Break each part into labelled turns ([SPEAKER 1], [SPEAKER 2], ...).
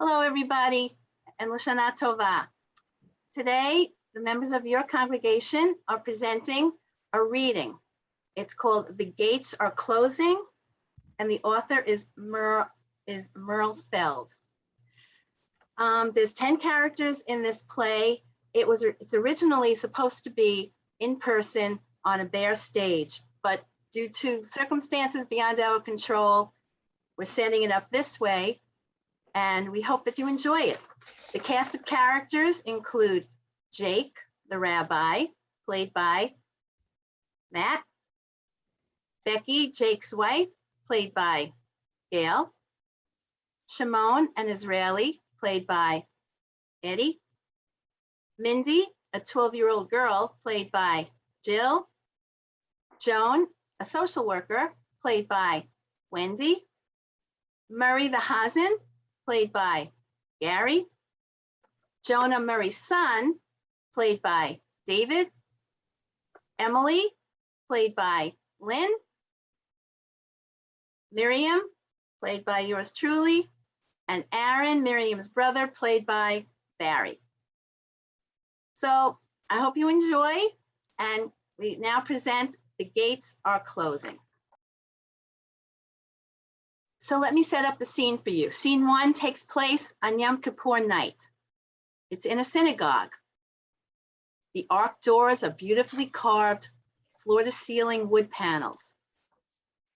[SPEAKER 1] Hello, everybody, and Lashana Tova. Today, the members of your congregation are presenting a reading. It's called The Gates Are Closing, and the author is Merle Feld. There's 10 characters in this play. It's originally supposed to be in person on a bare stage, but due to circumstances beyond our control, we're setting it up this way, and we hope that you enjoy it. The cast of characters include Jake, the rabbi, played by Matt; Becky, Jake's wife, played by Gail; Shimon, an Israeli, played by Eddie; Mindy, a 12-year-old girl, played by Jill; Joan, a social worker, played by Wendy; Murray the Hazen, played by Gary; Jonah Murray's son, played by David; Emily, played by Lynn; Miriam, played by yours truly; and Aaron, Miriam's brother, played by Barry. So I hope you enjoy, and we now present The Gates Are Closing. So let me set up the scene for you. Scene 1 takes place on Yom Kippur night. It's in a synagogue. The ark doors are beautifully carved, floor-to-ceiling wood panels.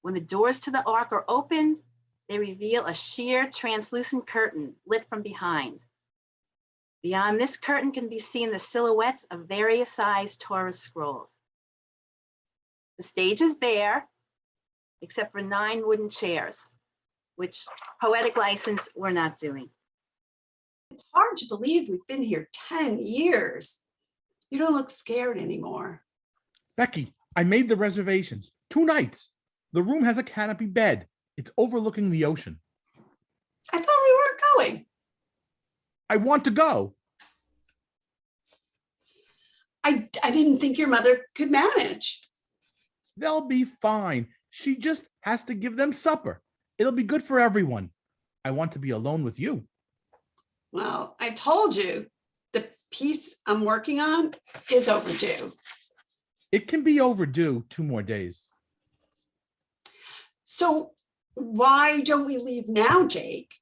[SPEAKER 1] When the doors to the ark are opened, they reveal a sheer translucent curtain lit from behind. Beyond this curtain can be seen the silhouettes of various sized Torah scrolls. The stage is bare, except for 9 wooden chairs, which poetic license we're not doing.
[SPEAKER 2] It's hard to believe we've been here 10 years. You don't look scared anymore.
[SPEAKER 3] Becky, I made the reservations. 2 nights. The room has a canopy bed. It's overlooking the ocean.
[SPEAKER 2] I thought we weren't going.
[SPEAKER 3] I want to go.
[SPEAKER 2] I didn't think your mother could manage.
[SPEAKER 3] They'll be fine. She just has to give them supper. It'll be good for everyone. I want to be alone with you.
[SPEAKER 2] Well, I told you, the piece I'm working on is overdue.
[SPEAKER 3] It can be overdue 2 more days.
[SPEAKER 2] So why don't we leave now, Jake?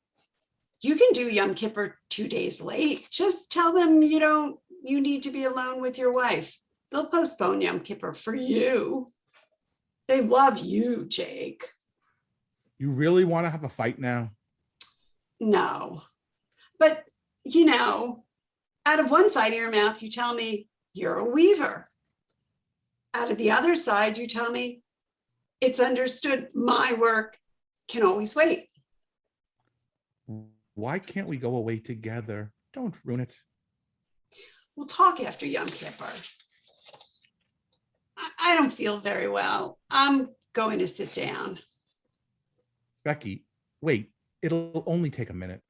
[SPEAKER 2] You can do Yom Kippur 2 days late. Just tell them you need to be alone with your wife. They'll postpone Yom Kippur for you. They love you, Jake.
[SPEAKER 3] You really want to have a fight now?
[SPEAKER 2] No, but out of one side of your mouth, you tell me you're a weaver. Out of the other side, you tell me it's understood my work can always wait.
[SPEAKER 3] Why can't we go away together? Don't ruin it.
[SPEAKER 2] We'll talk after Yom Kippur. I don't feel very well. I'm going to sit down.
[SPEAKER 3] Becky, wait. It'll only take a minute.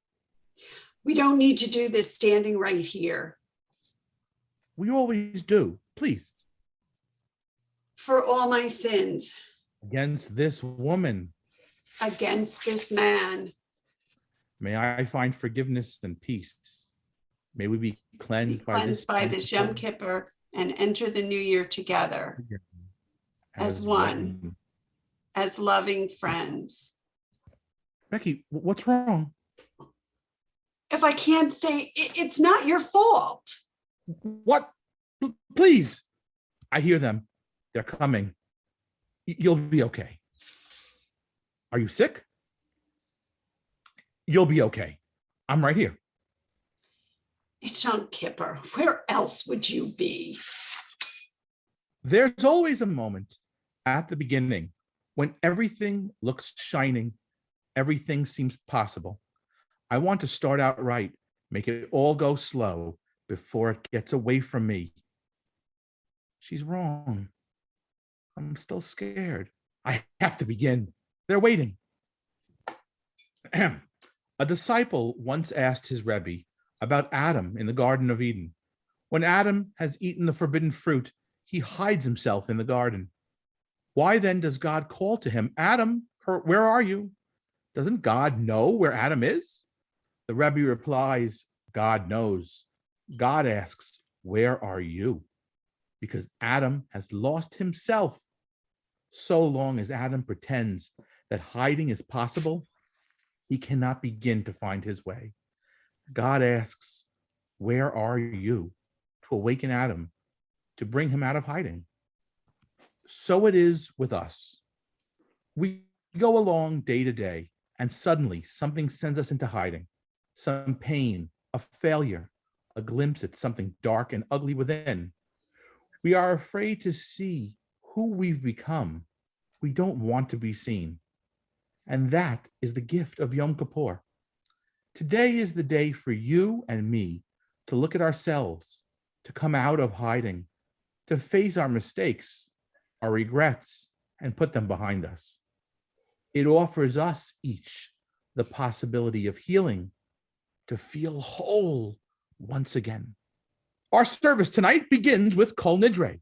[SPEAKER 2] We don't need to do this standing right here.
[SPEAKER 3] We always do. Please.
[SPEAKER 2] For all my sins.
[SPEAKER 3] Against this woman.
[SPEAKER 2] Against this man.
[SPEAKER 3] May I find forgiveness and peace. May we be cleansed by
[SPEAKER 2] this Yom Kippur and enter the new year together as one, as loving friends.
[SPEAKER 3] Becky, what's wrong?
[SPEAKER 2] If I can't stay, it's not your fault.
[SPEAKER 3] What? Please. I hear them. They're coming. You'll be okay. Are you sick? You'll be okay. I'm right here.
[SPEAKER 2] It's Yom Kippur. Where else would you be?
[SPEAKER 3] There's always a moment at the beginning when everything looks shining, everything seems possible. I want to start out right, make it all go slow before it gets away from me. She's wrong. I'm still scared. I have to begin. They're waiting. A disciple once asked his Rebbe about Adam in the Garden of Eden. When Adam has eaten the forbidden fruit, he hides himself in the garden. Why then does God call to him, Adam, where are you? Doesn't God know where Adam is? The Rebbe replies, God knows. God asks, where are you? Because Adam has lost himself. So long as Adam pretends that hiding is possible, he cannot begin to find his way. God asks, where are you? To awaken Adam, to bring him out of hiding. So it is with us. We go along day to day, and suddenly something sends us into hiding. Some pain, a failure, a glimpse at something dark and ugly within. We are afraid to see who we've become. We don't want to be seen. And that is the gift of Yom Kippur. Today is the day for you and me to look at ourselves, to come out of hiding, to face our mistakes, our regrets, and put them behind us. It offers us each the possibility of healing, to feel whole once again. Our service tonight begins with Kol Nidre,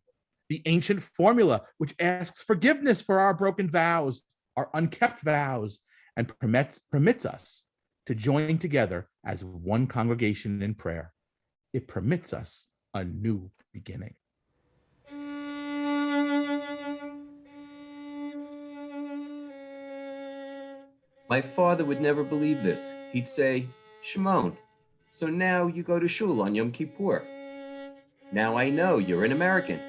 [SPEAKER 3] the ancient formula which asks forgiveness for our broken vows, our unkept vows, and permits us to join together as one congregation in prayer. It permits us a new beginning.
[SPEAKER 4] My father would never believe this. He'd say, Shimon, so now you go to shul on Yom Kippur. Now I know you're an American.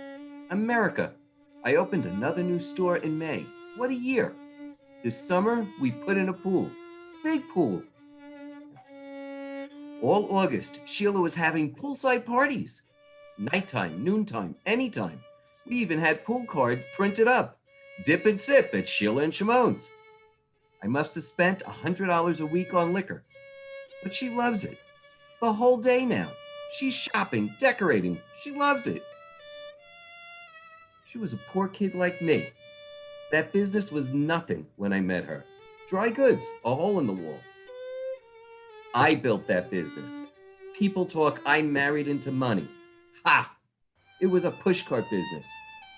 [SPEAKER 4] America. I opened another new store in May. What a year. This summer, we put in a pool. Big pool. All August, Sheila was having poolside parties. Nighttime, noontime, anytime. We even had pool cards printed up. Dip and sip at Sheila and Shimon's. I must have spent $100 a week on liquor. But she loves it. The whole day now. She's shopping, decorating. She loves it. She was a poor kid like me. That business was nothing when I met her. Dry goods, a hole in the wall. I built that business. People talk I married into money. Ha! It was a pushcart business.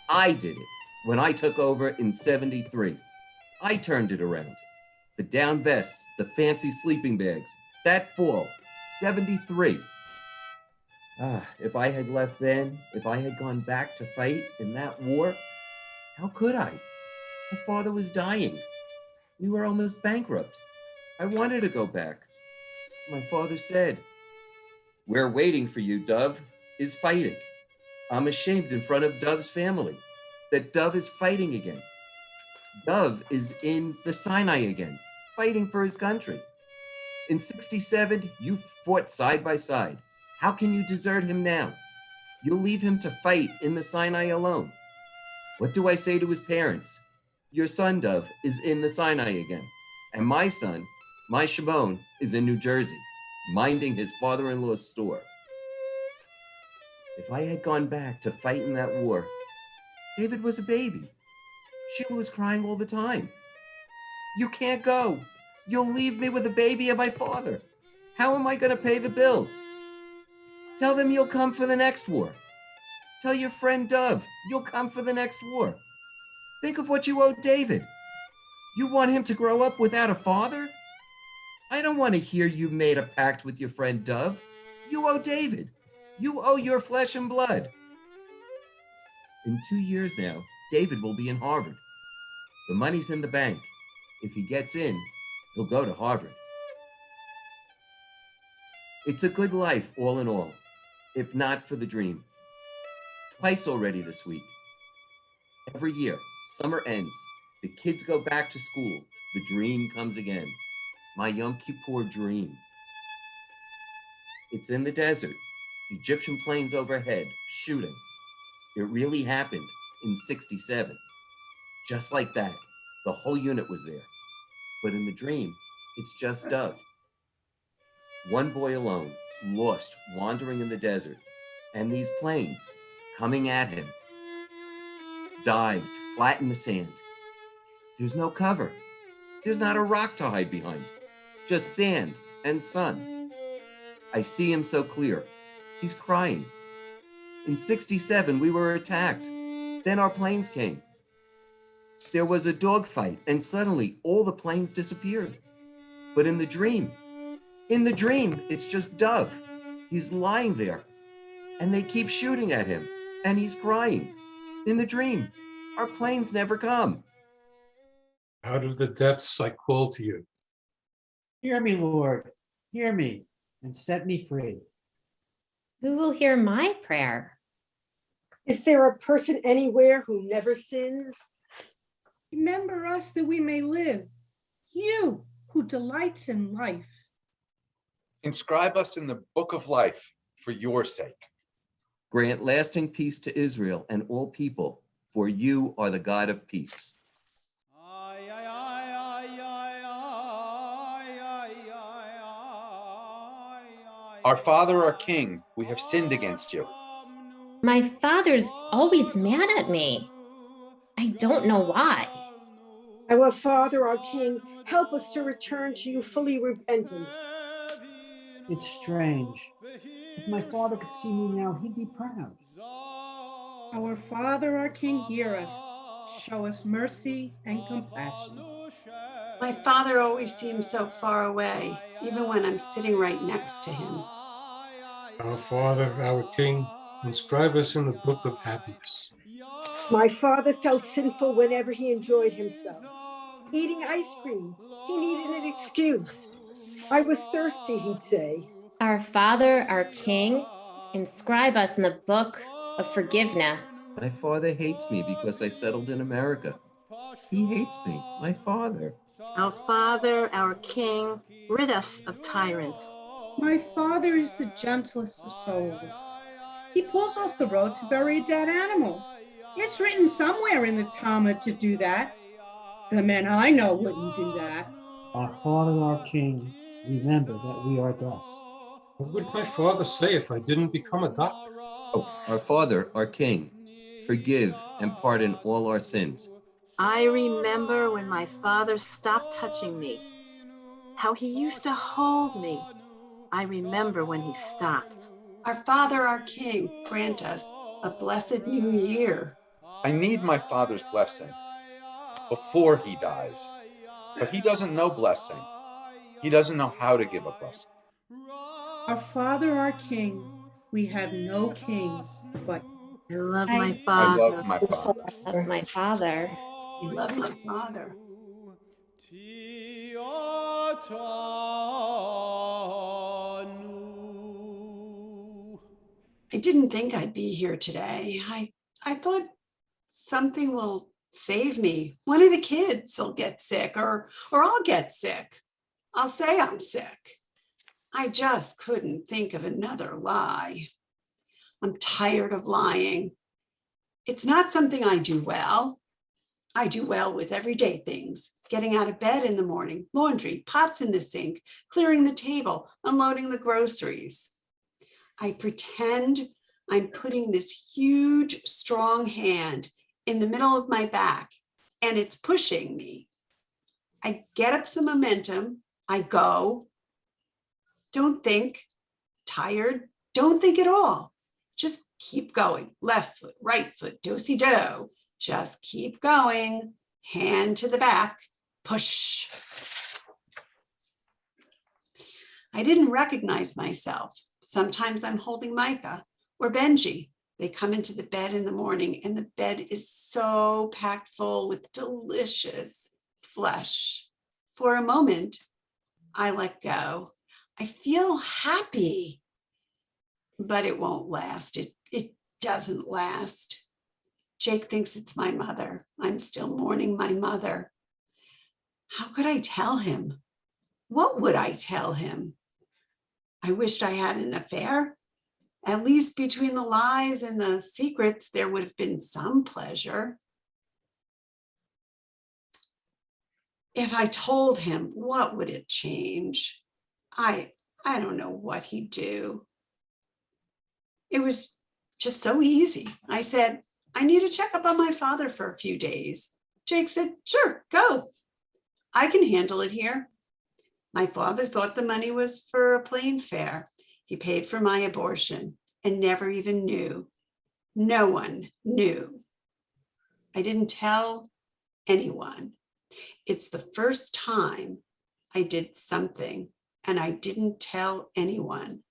[SPEAKER 4] I did it when I took over in '73. I turned it around. The down vests, the fancy sleeping bags, that fall, '73. If I had left then, if I had gone back to fight in that war, how could I? My father was dying. We were almost bankrupt. I wanted to go back. My father said, we're waiting for you, Dove is fighting. I'm ashamed in front of Dove's family that Dove is fighting again. Dove is in the Sinai again, fighting for his country. In '67, you fought side by side. How can you desert him now? You'll leave him to fight in the Sinai alone. What do I say to his parents? Your son, Dove, is in the Sinai again. And my son, my Shimon, is in New Jersey, minding his father-in-law's store. If I had gone back to fight in that war, David was a baby. Sheila was crying all the time. You can't go. You'll leave me with a baby and my father. How am I going to pay the bills? Tell them you'll come for the next war. Tell your friend Dove you'll come for the next war. Think of what you owe David. You want him to grow up without a father? I don't want to hear you made a pact with your friend Dove. You owe David. You owe your flesh and blood. In 2 years now, David will be in Harvard. The money's in the bank. If he gets in, he'll go to Harvard. It's a good life, all in all, if not for the dream. Twice already this week. Every year, summer ends, the kids go back to school, the dream comes again. My Yom Kippur dream. It's in the desert, Egyptian planes overhead, shooting. It really happened in '67. Just like that, the whole unit was there. But in the dream, it's just Dove. One boy alone, lost, wandering in the desert, and these planes coming at him. Dives flat in the sand. There's no cover. There's not a rock to hide behind. Just sand and sun. I see him so clear. He's crying. In '67, we were attacked. Then our planes came. There was a dogfight, and suddenly all the planes disappeared. But in the dream, In the dream, it's just Dove. He's lying there, and they keep shooting at him, and he's crying. In the dream, our planes never come.
[SPEAKER 5] Out of the depths I call to you.
[SPEAKER 6] Hear me, Lord, hear me, and set me free.
[SPEAKER 7] Who will hear my prayer?
[SPEAKER 8] Is there a person anywhere who never sins?
[SPEAKER 9] Remember us that we may live, you who delights in life.
[SPEAKER 10] Inscribe us in the book of life for your sake.
[SPEAKER 4] Grant lasting peace to Israel and all people, for you are the God of peace.
[SPEAKER 10] Our Father, our King, we have sinned against you.
[SPEAKER 7] My father's always mad at me. I don't know why.
[SPEAKER 8] Our Father, our King, help us to return to you fully repentant.
[SPEAKER 6] It's strange. If my father could see me now, he'd be proud.
[SPEAKER 9] Our Father, our King, hear us. Show us mercy and compassion.
[SPEAKER 2] My father always seems so far away, even when I'm sitting right next to him.
[SPEAKER 5] Our Father, our King, inscribe us in the book of happiness.
[SPEAKER 8] My father felt sinful whenever he enjoyed himself. Eating ice cream, he needed an excuse. I was thirsty, he'd say.
[SPEAKER 7] Our Father, our King, inscribe us in the book of forgiveness.
[SPEAKER 4] My father hates me because I settled in America. He hates me, my father.
[SPEAKER 1] Our Father, our King, rid us of tyrants.
[SPEAKER 9] My Father is the gentlest of souls. He pulls off the road to bury a dead animal. It's written somewhere in the Talmud to do that. The men I know wouldn't do that.
[SPEAKER 6] Our Father, our King, remember that we are dust.
[SPEAKER 5] What would my father say if I didn't become a doctor?
[SPEAKER 4] Oh, our Father, our King, forgive and pardon all our sins.
[SPEAKER 1] I remember when my father stopped touching me, how he used to hold me. I remember when he stopped.
[SPEAKER 2] Our Father, our King, grant us a blessed new year.
[SPEAKER 10] I need my Father's blessing before he dies, but he doesn't know blessing. He doesn't know how to give a blessing.
[SPEAKER 9] Our Father, our King, we have no king but
[SPEAKER 1] I love
[SPEAKER 7] I-
[SPEAKER 1] my
[SPEAKER 10] I
[SPEAKER 1] father.
[SPEAKER 10] love my Father.
[SPEAKER 7] Of my Father.
[SPEAKER 2] We love my Father. I didn't think I'd be here today. I thought something will save me. One of the kids will get sick or I'll get sick. I'll say I'm sick. I just couldn't think of another lie. I'm tired of lying. It's not something I do well. I do well with everyday things, getting out of bed in the morning, laundry, pots in the sink, clearing the table, unloading the groceries. I pretend I'm putting this huge, strong hand in the middle of my back and it's pushing me. I get up some momentum. I go. Don't think. Tired. Don't think at all. Just keep going. Left foot, right foot, do-si-do. Just keep going. Hand to the back. Push. I didn't recognize myself. Sometimes I'm holding Micah or Benji. They come into the bed in the morning and the bed is so packed full with delicious flesh. For a moment, I let go. I feel happy, but it won't last. It doesn't last. Jake thinks it's my mother. I'm still mourning my mother. How could I tell him? What would I tell him? I wished I had an affair. At least between the lies and the secrets, there would have been some pleasure. If I told him, what would it change? I don't know what he'd do. It was just so easy. I said, I need to check up on my father for a few days. Jake said, sure, go. I can handle it here. My father thought the money was for a plane fare. He paid for my abortion and never even knew. No one knew. I didn't tell anyone. It's the first time I did something and I didn't tell anyone.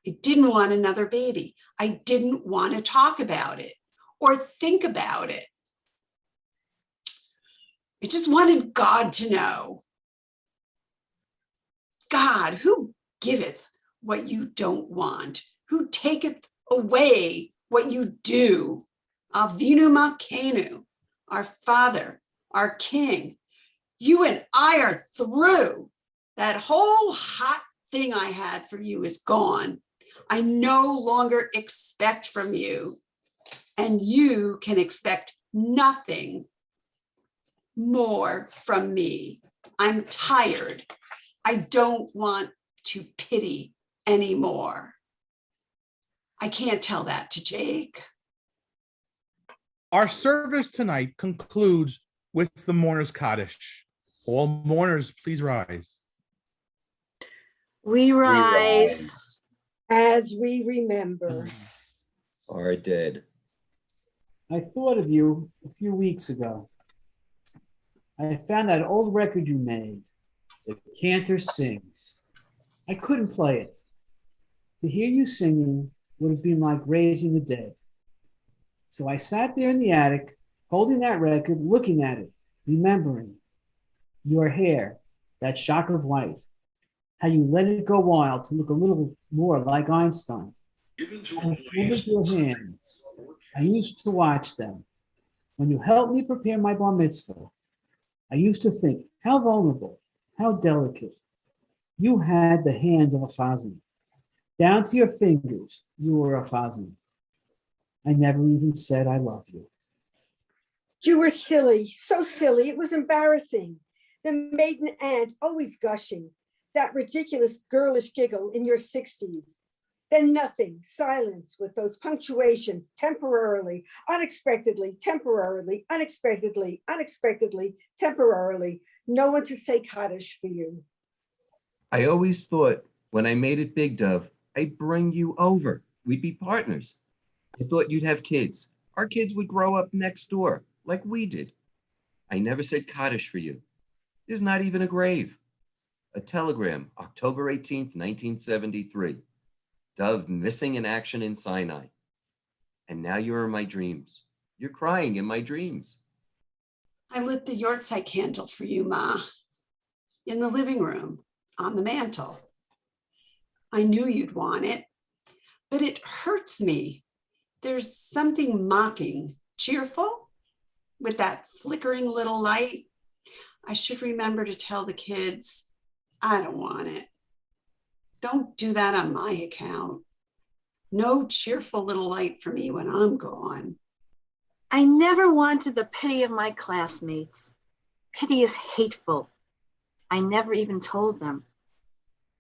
[SPEAKER 2] I didn't want another baby. I didn't want to talk about it or think about it. I just wanted God to know. God, who giveth what you don't want, who taketh away what you do. Avinu Malkeinu, our Father, our King. You and I are through. That whole hot thing I had for you is gone. I no longer expect from you, and you can expect nothing more from me. I'm tired. I don't want to pity anymore. I can't tell that to Jake.
[SPEAKER 3] Our service tonight concludes with the mourner's Kaddish. All mourners, please rise.
[SPEAKER 1] We rise.
[SPEAKER 8] As we remember.
[SPEAKER 4] Are dead.
[SPEAKER 6] I thought of you a few weeks ago. I found that old record you made, The Cantor Sings. I couldn't play it. To hear you singing would have been like raising the dead. So I sat there in the attic, holding that record, looking at it, remembering your hair, that shock of white, how you let it go wild to look a little more like Einstein. I remembered your hands. I used to watch them. When you helped me prepare my bar mitzvah, I used to think, how vulnerable, how delicate. You had the hands of a chazan. Down to your fingers, you were a chazan. I never even said I love you.
[SPEAKER 8] You were silly, so silly, it was embarrassing. The maiden aunt always gushing, that ridiculous girlish giggle in your 60s. Then nothing, silence with those punctuations, temporarily, unexpectedly, temporarily, unexpectedly, unexpectedly, temporarily. No one to say Kaddish for you.
[SPEAKER 4] I always thought when I made it big, Dove, I'd bring you over. We'd be partners. I thought you'd have kids. Our kids would grow up next door, like we did. I never said Kaddish for you. There's not even a grave. A telegram, October 18th, 1973. Dove missing in action in Sinai. And now you're in my dreams. You're crying in my dreams.
[SPEAKER 2] I lit the Yortzeit candle for you, Ma, in the living room, on the mantle. I knew you'd want it, but it hurts me. There's something mocking, cheerful, with that flickering little light. I should remember to tell the kids, I don't want it. Don't do that on my account. No cheerful little light for me when I'm gone.
[SPEAKER 1] I never wanted the pity of my classmates. Pity is hateful. I never even told them.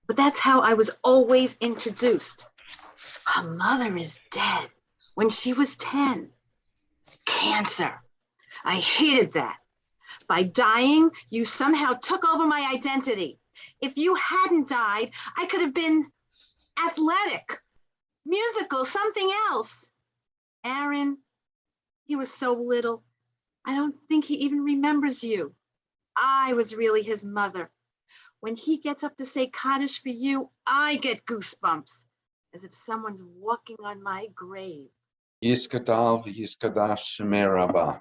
[SPEAKER 1] But that's how I was always introduced. Her mother is dead when she was 10. Cancer. I hated that. By dying, you somehow took over my identity. If you hadn't died, I could have been athletic, musical, something else. Aaron, he was so little. I don't think he even remembers you. I was really his mother. When he gets up to say Kaddish for you, I get goosebumps, as if someone's walking on my grave.
[SPEAKER 10] Yiskadav Yiskadash Shemei Rabbah.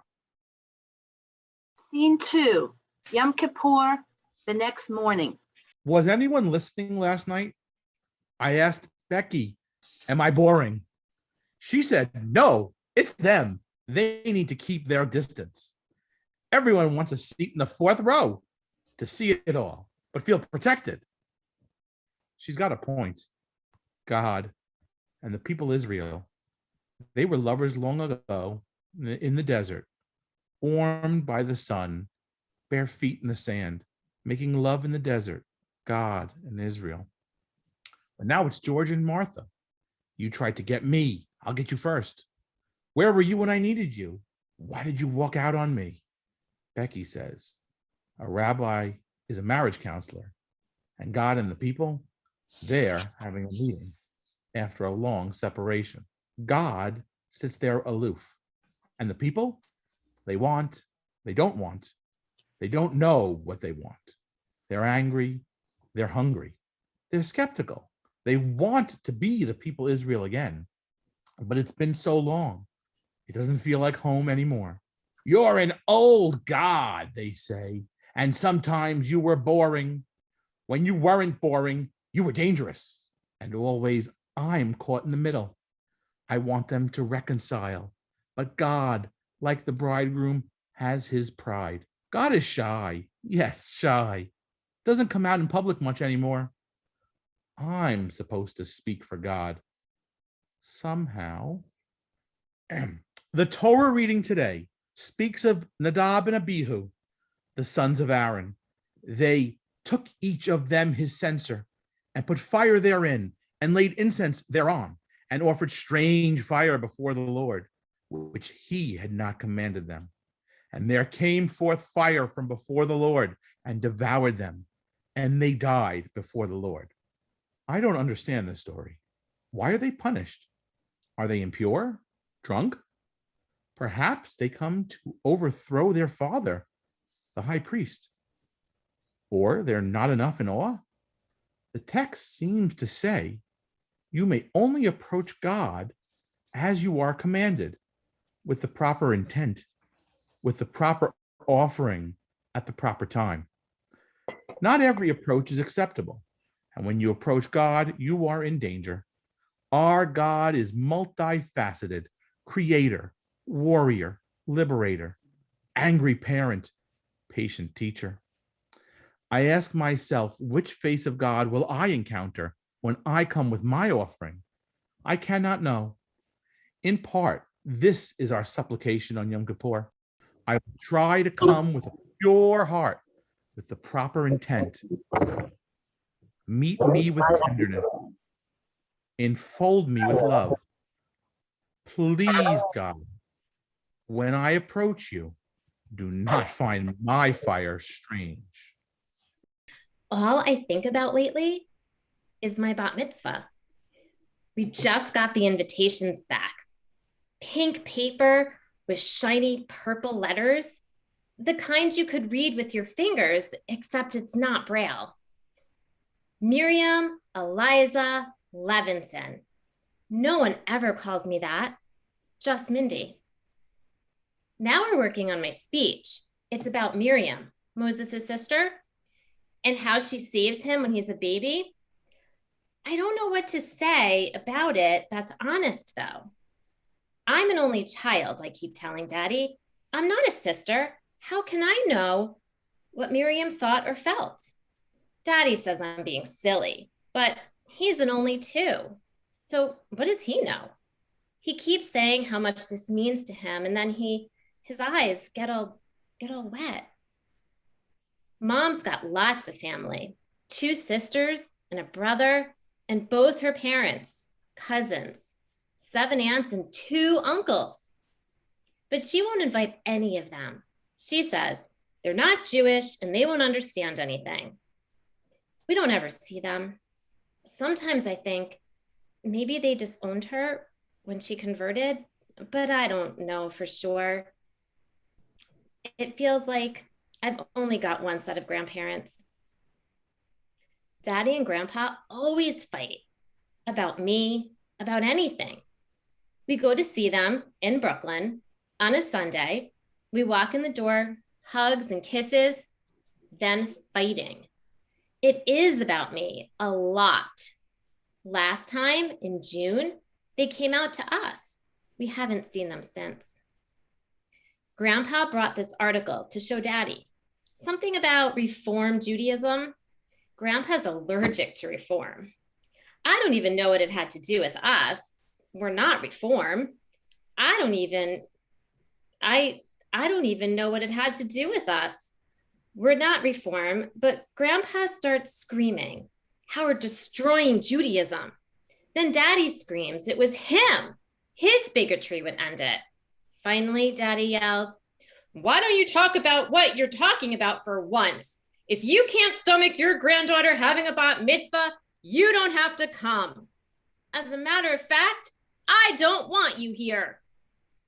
[SPEAKER 1] Scene 2, Yom Kippur, the next morning.
[SPEAKER 3] Was anyone listening last night? I asked Becky, am I boring? She said, no, it's them. They need to keep their distance. Everyone wants a seat in the 4th row to see it all, but feel protected. She's got a point. God and the people Israel, they were lovers long ago in the desert, warmed by the sun, bare feet in the sand, making love in the desert, God and Israel. But now it's George and Martha. You tried to get me. I'll get you first. Where were you when I needed you? Why did you walk out on me? Becky says, a rabbi is a marriage counselor, and God and the people, they're having a meeting after a long separation. God sits there aloof, and the people, they want, they don't want, they don't know what they want. They're angry, they're hungry. They're skeptical. They want to be the people Israel again, but it's been so long. It doesn't feel like home anymore. You're an old God, they say, and sometimes you were boring. When you weren't boring, you were dangerous. And always I'm caught in the middle. I want them to reconcile. But God, like the bridegroom, has his pride. God is shy. Yes, shy. Doesn't come out in public much anymore. I'm supposed to speak for God. Somehow. The Torah reading today speaks of Nadab and Abihu, the sons of Aaron. They took each of them his censer and put fire therein and laid incense thereon and offered strange fire before the Lord, which he had not commanded them. And there came forth fire from before the Lord and devoured them, and they died before the Lord. I don't understand this story. Why are they punished? Are they impure? Drunk? Perhaps they come to overthrow their father, the high priest. Or they're not enough in awe. The text seems to say, you may only approach God as you are commanded, with the proper intent, with the proper offering at the proper time. Not every approach is acceptable. And when you approach God, you are in danger. Our God is multifaceted, creator, warrior, liberator, angry parent, patient teacher. I ask myself, which face of God will I encounter when I come with my offering? I cannot know. In part, this is our supplication on Yom Kippur. I will try to come with a pure heart, with the proper intent. Meet me with tenderness. Enfold me with love. Please, God, when I approach you, do not find my fire strange.
[SPEAKER 7] All I think about lately is my bat mitzvah. We just got the invitations back. Pink paper with shiny purple letters, the kind you could read with your fingers, except it's not Braille. Miriam Eliza Levinson. No one ever calls me that, just Mindy. Now we're working on my speech. It's about Miriam, Moses' sister, and how she saves him when he's a baby. I don't know what to say about it that's honest, though. I'm an only child, I keep telling Daddy. I'm not a sister. How can I know what Miriam thought or felt? Daddy says I'm being silly, but he's an only two. So what does he know? He keeps saying how much this means to him, and then his eyes get all wet. Mom's got lots of family, 2 sisters and a brother, and both her parents, cousins, 7 aunts and 2 uncles. But she won't invite any of them. She says they're not Jewish and they won't understand anything. We don't ever see them. Sometimes I think maybe they disowned her when she converted, but I don't know for sure. It feels like I've only got one set of grandparents. Daddy and Grandpa always fight about me, about anything. We go to see them in Brooklyn on a Sunday. We walk in the door, hugs and kisses, then fighting. It is about me a lot. Last time in June, they came out to us. We haven't seen them since. Grandpa brought this article to show Daddy. Something about Reform Judaism. Grandpa's allergic to reform. I don't even know what it had to do with us. We're not Reform. I don't even know what it had to do with us. We're not Reform, but Grandpa starts screaming how we're destroying Judaism. Then Daddy screams it was him. His bigotry would end it. Finally, Daddy yells, "Why don't you talk about what you're talking about for once? If you can't stomach your granddaughter having a bat mitzvah, you don't have to come. As a matter of fact, I don't want you here.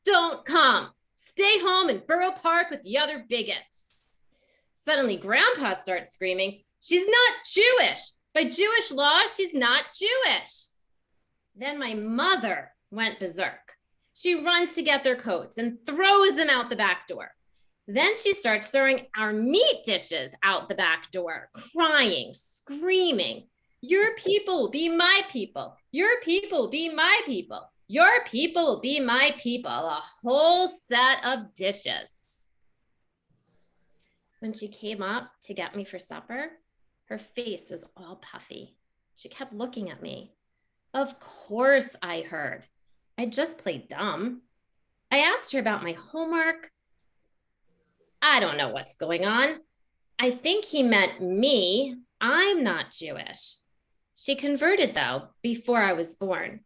[SPEAKER 7] Don't come. Stay home in Borough Park with the other bigots." Suddenly, Grandpa starts screaming, "She's not Jewish. By Jewish law, she's not Jewish. Then my mother went berserk. She runs to get their coats and throws them out the back door. Then she starts throwing our meat dishes out the back door, crying, screaming, "Your people be my people. Your people be my people. Your people be my people." A whole set of dishes. When she came up to get me for supper, her face was all puffy. She kept looking at me. Of course I heard. I just played dumb. I asked her about my homework. I don't know what's going on. I think he meant me. I'm not Jewish. She converted, though, before I was born.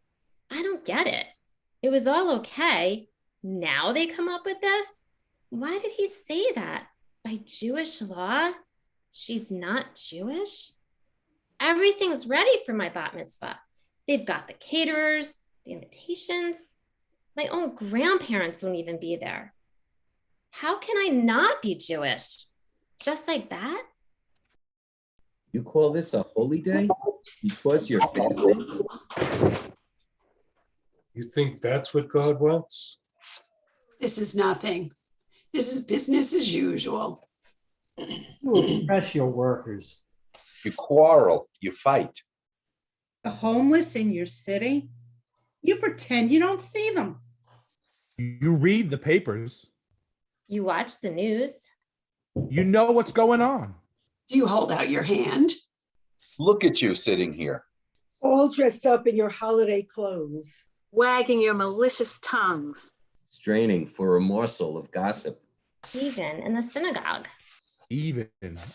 [SPEAKER 7] I don't get it. It was all okay. Now they come up with this? Why did he say that? By Jewish law, she's not Jewish? Everything's ready for my bat mitzvah. They've got the caterers, the invitations. My own grandparents won't even be there. How can I not be Jewish? Just like that?
[SPEAKER 4] You call this a holy day because you're fasting?
[SPEAKER 5] You think that's what God wants?
[SPEAKER 2] This is nothing. This is business as usual.
[SPEAKER 6] You oppress your workers.
[SPEAKER 10] You quarrel, you fight.
[SPEAKER 9] The homeless in your city? You pretend you don't see them.
[SPEAKER 3] You read the papers.
[SPEAKER 7] You watch the news.
[SPEAKER 3] You know what's going on.
[SPEAKER 2] Do you hold out your hand?
[SPEAKER 10] Look at you sitting here.
[SPEAKER 8] All dressed up in your holiday clothes.
[SPEAKER 1] Wagging your malicious tongues.
[SPEAKER 4] Straining for a morsel of gossip.
[SPEAKER 7] Even in the synagogue.
[SPEAKER 3] Even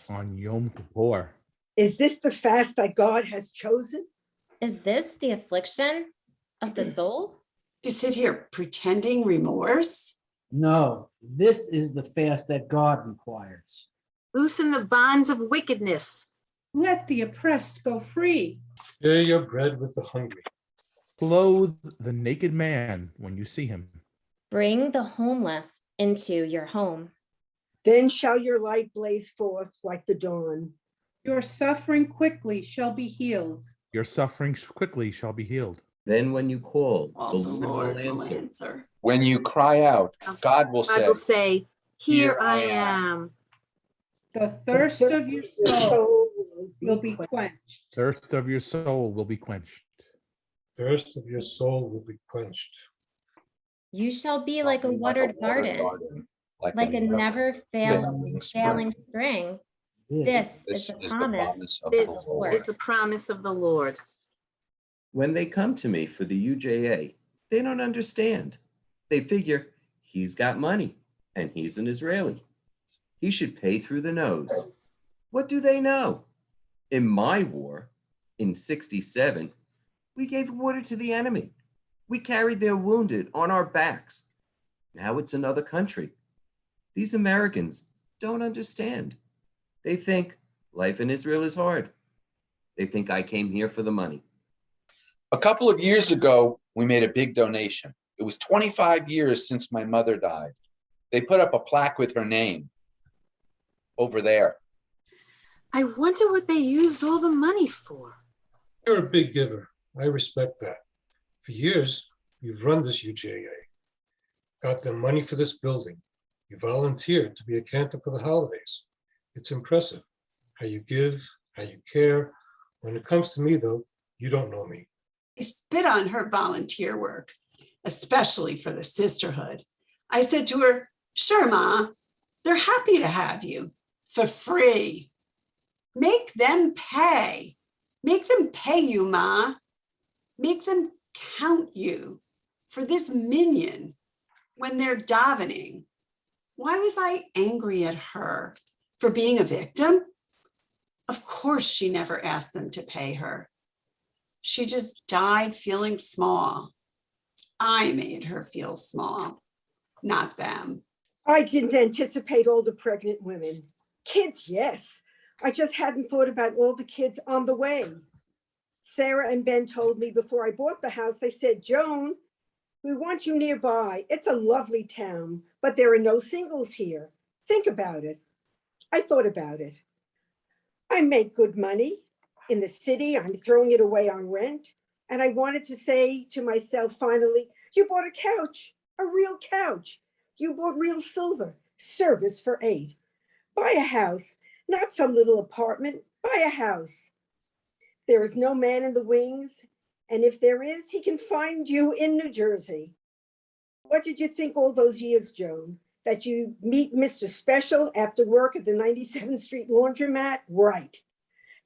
[SPEAKER 3] on Yom Kippur.
[SPEAKER 8] Is this the fast that God has chosen?
[SPEAKER 7] Is this the affliction of the soul?
[SPEAKER 2] You sit here pretending remorse?
[SPEAKER 6] No, this is the fast that God requires.
[SPEAKER 1] Loosen the bonds of wickedness.
[SPEAKER 9] Let the oppressed go free.
[SPEAKER 5] Share your bread with the hungry.
[SPEAKER 3] Clothe the naked man when you see him.
[SPEAKER 7] Bring the homeless into your home.
[SPEAKER 8] Then shall your light blaze forth like the dawn.
[SPEAKER 9] Your suffering quickly shall be healed.
[SPEAKER 3] Your sufferings quickly shall be healed.
[SPEAKER 4] Then when you call,
[SPEAKER 2] All
[SPEAKER 4] the
[SPEAKER 2] the
[SPEAKER 4] Lord
[SPEAKER 2] Lord
[SPEAKER 4] will
[SPEAKER 2] will
[SPEAKER 4] answer.
[SPEAKER 2] answer.
[SPEAKER 10] When you cry out, God will
[SPEAKER 1] God will
[SPEAKER 10] say,
[SPEAKER 1] say, "Here I am."
[SPEAKER 9] The thirst of your soul will be quenched.
[SPEAKER 3] Thirst of your soul will be quenched.
[SPEAKER 5] Thirst of your soul will be quenched.
[SPEAKER 7] You shall be like a watered garden, like a never failing spring. This is the promise
[SPEAKER 10] of
[SPEAKER 1] This
[SPEAKER 10] the Lord.
[SPEAKER 1] is the promise of the Lord.
[SPEAKER 4] When they come to me for the UJA, they don't understand. They figure he's got money and he's an Israeli. He should pay through the nose. What do they know? In my war, in '67, we gave water to the enemy. We carried their wounded on our backs. Now it's another country. These Americans don't understand. They think life in Israel is hard. They think I came here for the money.
[SPEAKER 10] A couple of years ago, we made a big donation. It was 25 years since my mother died. They put up a plaque with her name over there.
[SPEAKER 1] I wonder what they used all the money for.
[SPEAKER 5] You're a big giver. I respect that. For years, you've run this UJA, got them money for this building. You volunteered to be a cantor for the holidays. It's impressive how you give, how you care. When it comes to me, though, you don't know me.
[SPEAKER 2] I spit on her volunteer work, especially for the sisterhood. I said to her, "Sure, Ma, they're happy to have you for free. Make them pay. Make them pay you, Ma. Make them count you for this minyan when they're davening." Why was I angry at her? For being a victim? Of course, she never asked them to pay her. She just died feeling small. I made her feel small, not them.
[SPEAKER 8] I didn't anticipate all the pregnant women. Kids, yes. I just hadn't thought about all the kids on the way. Sarah and Ben told me before I bought the house, they said, "Joan, we want you nearby. It's a lovely town, but there are no singles here. Think about it." I thought about it. I make good money. In the city, I'm throwing it away on rent. And I wanted to say to myself, finally, you bought a couch, a real couch. You bought real silver, service for 8. Buy a house, not some little apartment, buy a house. There is no man in the wings, and if there is, he can find you in New Jersey. What did you think all those years, Joan? That you meet Mr. Special after work at the 97th Street laundromat? Right.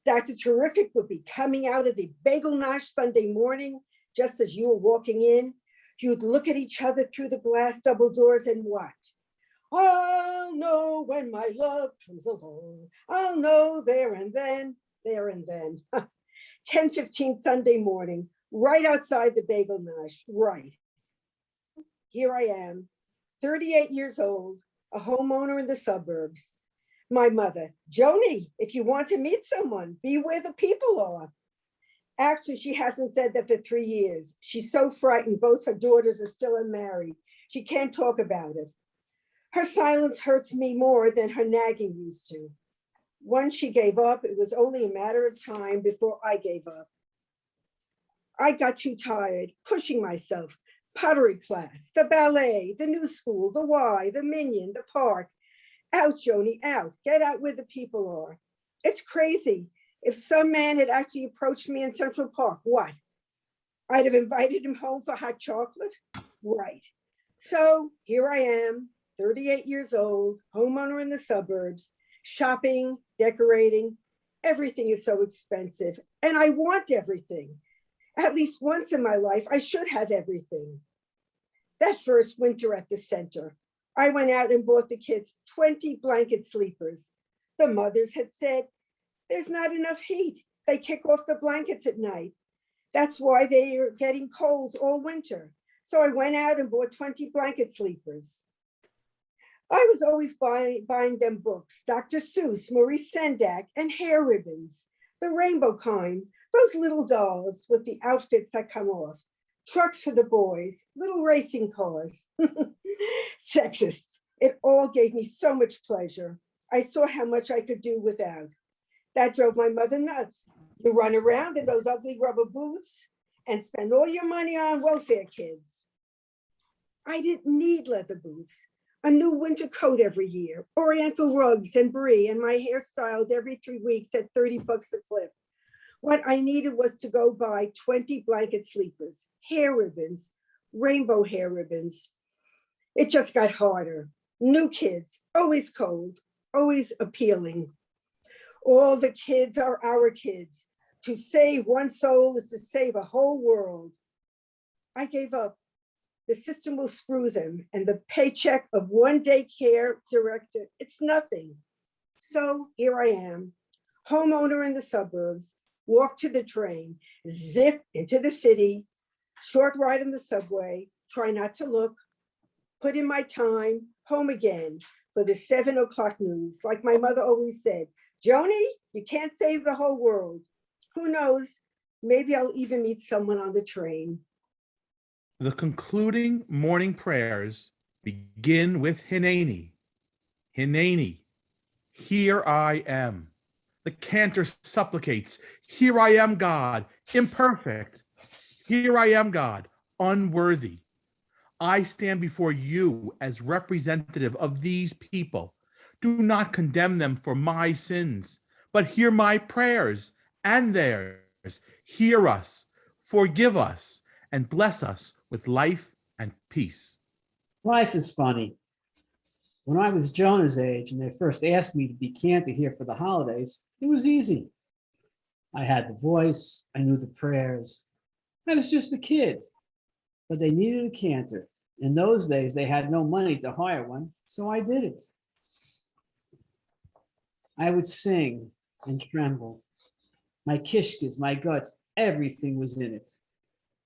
[SPEAKER 8] Dr. Terrific would be coming out of the Bagel Nosh Sunday morning, just as you were walking in. You'd look at each other through the glass double doors and what? I'll know when my love comes along. I'll know there and then, there and then. 10:15 Sunday morning, right outside the Bagel Nosh, right. Here I am, 38 years old, a homeowner in the suburbs. My mother, Joni, if you want to meet someone, be where the people are. Actually, she hasn't said that for 3 years. She's so frightened both her daughters are still unmarried. She can't talk about it. Her silence hurts me more than her nagging used to. Once she gave up, it was only a matter of time before I gave up. I got too tired pushing myself. Pottery class, the ballet, the new school, the Y, the Minion, the park. Out, Joni, out. Get out where the people are. It's crazy. If some man had actually approached me in Central Park, what? I'd have invited him home for hot chocolate? Right. So here I am, 38 years old, homeowner in the suburbs, shopping, decorating. Everything is so expensive, and I want everything. At least once in my life, I should have everything. That first winter at the center, I went out and bought the kids 20 blanket sleepers. The mothers had said, there's not enough heat. They kick off the blankets at night. That's why they are getting colds all winter. So I went out and bought 20 blanket sleepers. I was always buying them books, Dr. Seuss, Maurice Sendak, and hair ribbons, the rainbow kind, those little dolls with the outfits that come off, trucks for the boys, little racing cars. Sexist. It all gave me so much pleasure. I saw how much I could do without. That drove my mother nuts. You run around in those ugly rubber boots and spend all your money on welfare kids. I didn't need leather boots, a new winter coat every year, oriental rugs and brie, and my hair styled every 3 weeks at $30 a clip. What I needed was to go buy 20 blanket sleepers, hair ribbons, rainbow hair ribbons. It just got harder. New kids, always cold, always appealing. All the kids are our kids. To save one soul is to save a whole world. I gave up. The system will screw them, and the paycheck of one daycare director, it's nothing. So here I am, homeowner in the suburbs, walk to the train, zip into the city, short ride on the subway, try not to look, put in my time, home again for the 7 o'clock news. Like my mother always said, Joni, you can't save the whole world. Who knows? Maybe I'll even meet someone on the train.
[SPEAKER 3] The concluding morning prayers begin with Hineni. Hineni, here I am. The cantor supplicates, here I am, God, imperfect. Here I am, God, unworthy. I stand before you as representative of these people. Do not condemn them for my sins, but hear my prayers and theirs. Hear us, forgive us, and bless us with life and peace.
[SPEAKER 6] Life is funny. When I was Jonah's age and they first asked me to be cantor here for the holidays, it was easy. I had the voice, I knew the prayers. I was just a kid, but they needed a cantor. In those days, they had no money to hire one, so I did it. I would sing and tremble. My kishkas, my guts, everything was in it.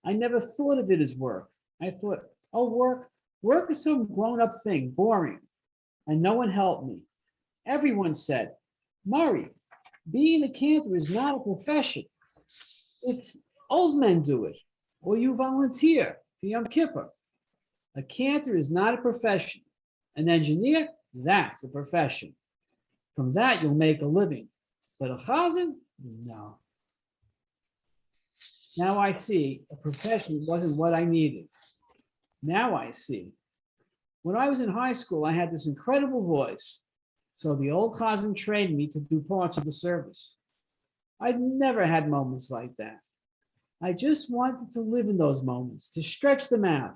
[SPEAKER 6] I never thought of it as work. I thought, oh, work is some grown-up thing, boring. And no one helped me. Everyone said, Murray, being a cantor is not a profession. It's old men do it, or you volunteer for Yom Kippur. A cantor is not a profession. An engineer, that's a profession. From that, you'll make a living. But a chazan, no. Now I see a profession wasn't what I needed. Now I see. When I was in high school, I had this incredible voice. So the old Chazan trained me to do parts of the service. I'd never had moments like that. I just wanted to live in those moments, to stretch them out.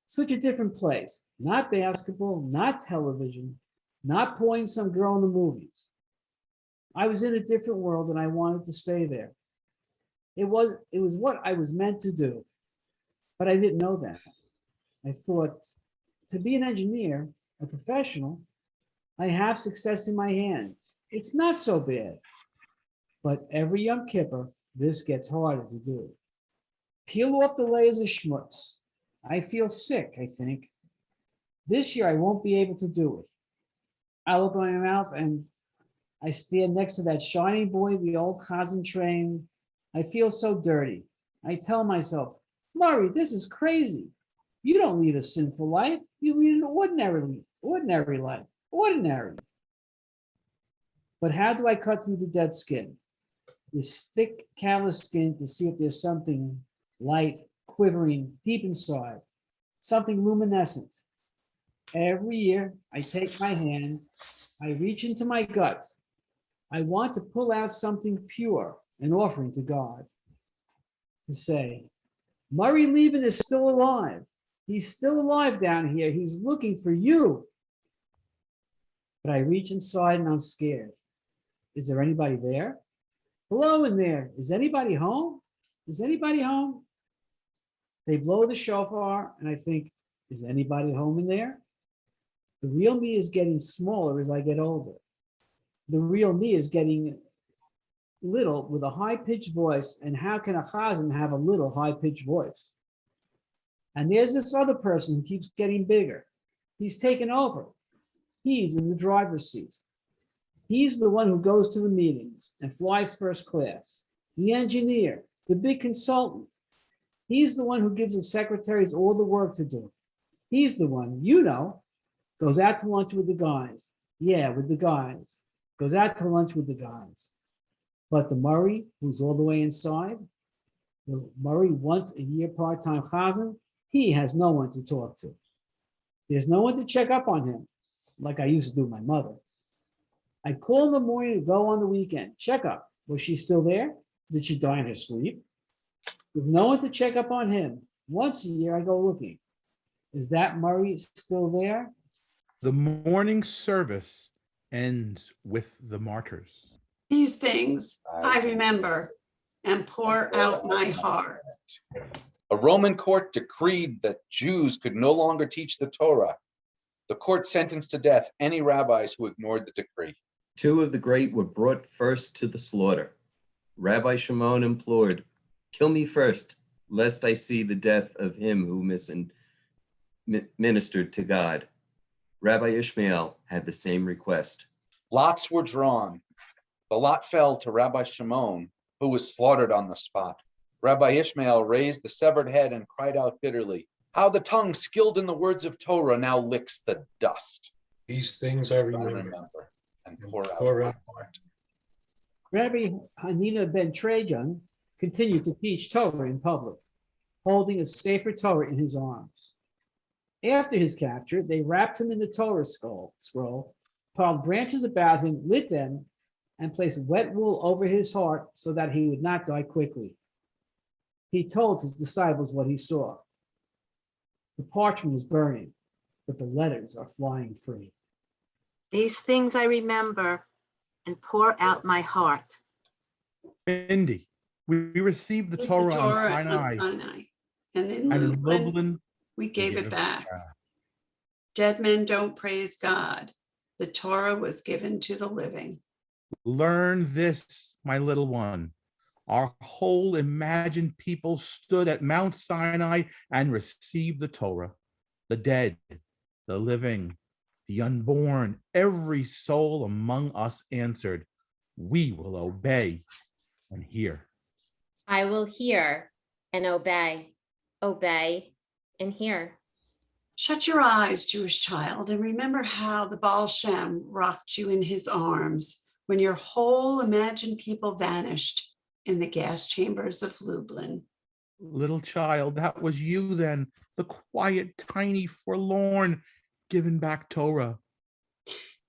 [SPEAKER 6] Such a different place. Not basketball, not television, not pulling some girl in the movies. I was in a different world and I wanted to stay there. It was what I was meant to do, but I didn't know that. I thought, to be an engineer, a professional, I have success in my hands. It's not so bad. But every Yom Kippur, this gets harder to do. Peel off the layers of schmutz. I feel sick, I think. This year I won't be able to do it. I look in my mouth and I stand next to that shiny boy, the old Chazan train. I feel so dirty. I tell myself, Murray, this is crazy. You don't lead a sinful life. You lead an ordinary life. Ordinary. But how do I cut through the dead skin? This thick, callous skin to see if there's something light, quivering deep inside, something luminescent. Every year, I take my hand, I reach into my gut. I want to pull out something pure, an offering to God. To say, Murray Lieben is still alive. He's still alive down here. He's looking for you. But I reach inside and I'm scared. Is there anybody there? Hello in there. Is anybody home? Is anybody home? They blow the shofar and I think, is anybody home in there? The real me is getting smaller as I get older. The real me is getting little with a high-pitched voice. And how can a chazan have a little high-pitched voice? And there's this other person who keeps getting bigger. He's taken over. He's in the driver's seat. He's the one who goes to the meetings and flies first class. The engineer, the big consultant. He's the one who gives the secretaries all the work to do. He's the one, goes out to lunch with the guys. Yeah, with the guys. Goes out to lunch with the guys. But the Murray, who's all the way inside, the Murray once a year part-time chazan, he has no one to talk to. There's no one to check up on him, like I used to do my mother. I'd call in the morning to go on the weekend, check up. Was she still there? Did she die in her sleep? With no one to check up on him. Once a year I go looking. Is that Murray still there?
[SPEAKER 3] The morning service ends with the martyrs.
[SPEAKER 2] These things I remember and pour out my heart.
[SPEAKER 10] A Roman court decreed that Jews could no longer teach the Torah. The court sentenced to death any rabbis who ignored the decree.
[SPEAKER 4] 2 of the great were brought first to the slaughter. Rabbi Shimon implored, "Kill me first, lest I see the death of him who ministered to God." Rabbi Ishmael had the same request.
[SPEAKER 10] Lots were drawn. The lot fell to Rabbi Shimon, who was slaughtered on the spot. Rabbi Ishmael raised the severed head and cried out bitterly, "How the tongue skilled in the words of Torah now licks the dust."
[SPEAKER 5] These things I remember.
[SPEAKER 10] And pour out
[SPEAKER 5] Pour
[SPEAKER 10] my
[SPEAKER 5] out.
[SPEAKER 10] heart.
[SPEAKER 6] Rabbi Hanina ben Trajan continued to teach Torah in public, holding a Sefer Torah in his arms. After his capture, they wrapped him in the Torah scroll, piled branches about him, lit them, and placed wet wool over his heart so that he would not die quickly. He told his disciples what he saw. The parchment is burning, but the letters are flying free.
[SPEAKER 1] These things I remember and pour out my heart.
[SPEAKER 3] Mindy, we received the Torah on Sinai,
[SPEAKER 2] And in
[SPEAKER 3] and in
[SPEAKER 2] Lublin,
[SPEAKER 3] Lublin,
[SPEAKER 2] we gave it back. Dead men don't praise God. The Torah was given to the living.
[SPEAKER 3] learn this, my little one. Our whole imagined people stood at Mount Sinai and received the Torah. The dead, the living, the unborn, every soul among us answered, "We will obey and hear."
[SPEAKER 7] I will hear and obey, obey and hear.
[SPEAKER 2] Shut your eyes, Jewish child, and remember how the Baal Shem rocked you in his arms when your whole imagined people vanished in the gas chambers of Lublin.
[SPEAKER 3] Little child, that was you then, the quiet, tiny, forlorn, given back Torah.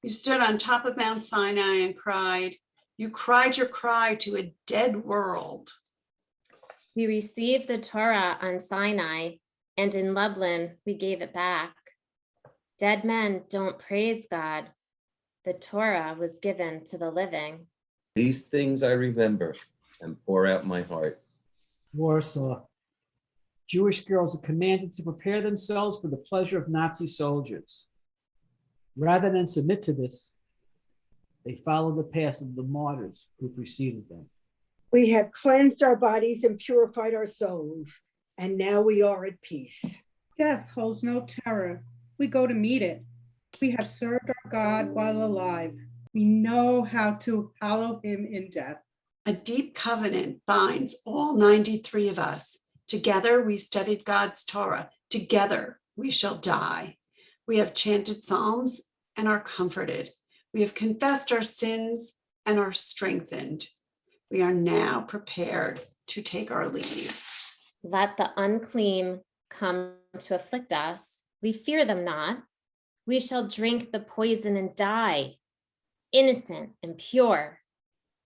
[SPEAKER 2] You stood on top of Mount Sinai and cried. You cried your cry to a dead world.
[SPEAKER 7] We received the Torah on Sinai, and in Lublin, we gave it back. Dead men don't praise God. The Torah was given to the living.
[SPEAKER 4] These things I remember and pour out my heart.
[SPEAKER 6] Warsaw. Jewish girls are commanded to prepare themselves for the pleasure of Nazi soldiers. Rather than submit to this, they follow the path of the martyrs who preceded them.
[SPEAKER 8] We have cleansed our bodies and purified our souls, and now we are at peace.
[SPEAKER 9] Death holds no terror. We go to meet it. We have served our God while alive. We know how to hallow him in death.
[SPEAKER 2] A deep covenant binds all 93 of us. Together we studied God's Torah. Together we shall die. We have chanted psalms and are comforted. We have confessed our sins and are strengthened. We are now prepared to take our leave.
[SPEAKER 7] Let the unclean come to afflict us. We fear them not. We shall drink the poison and die, innocent and pure,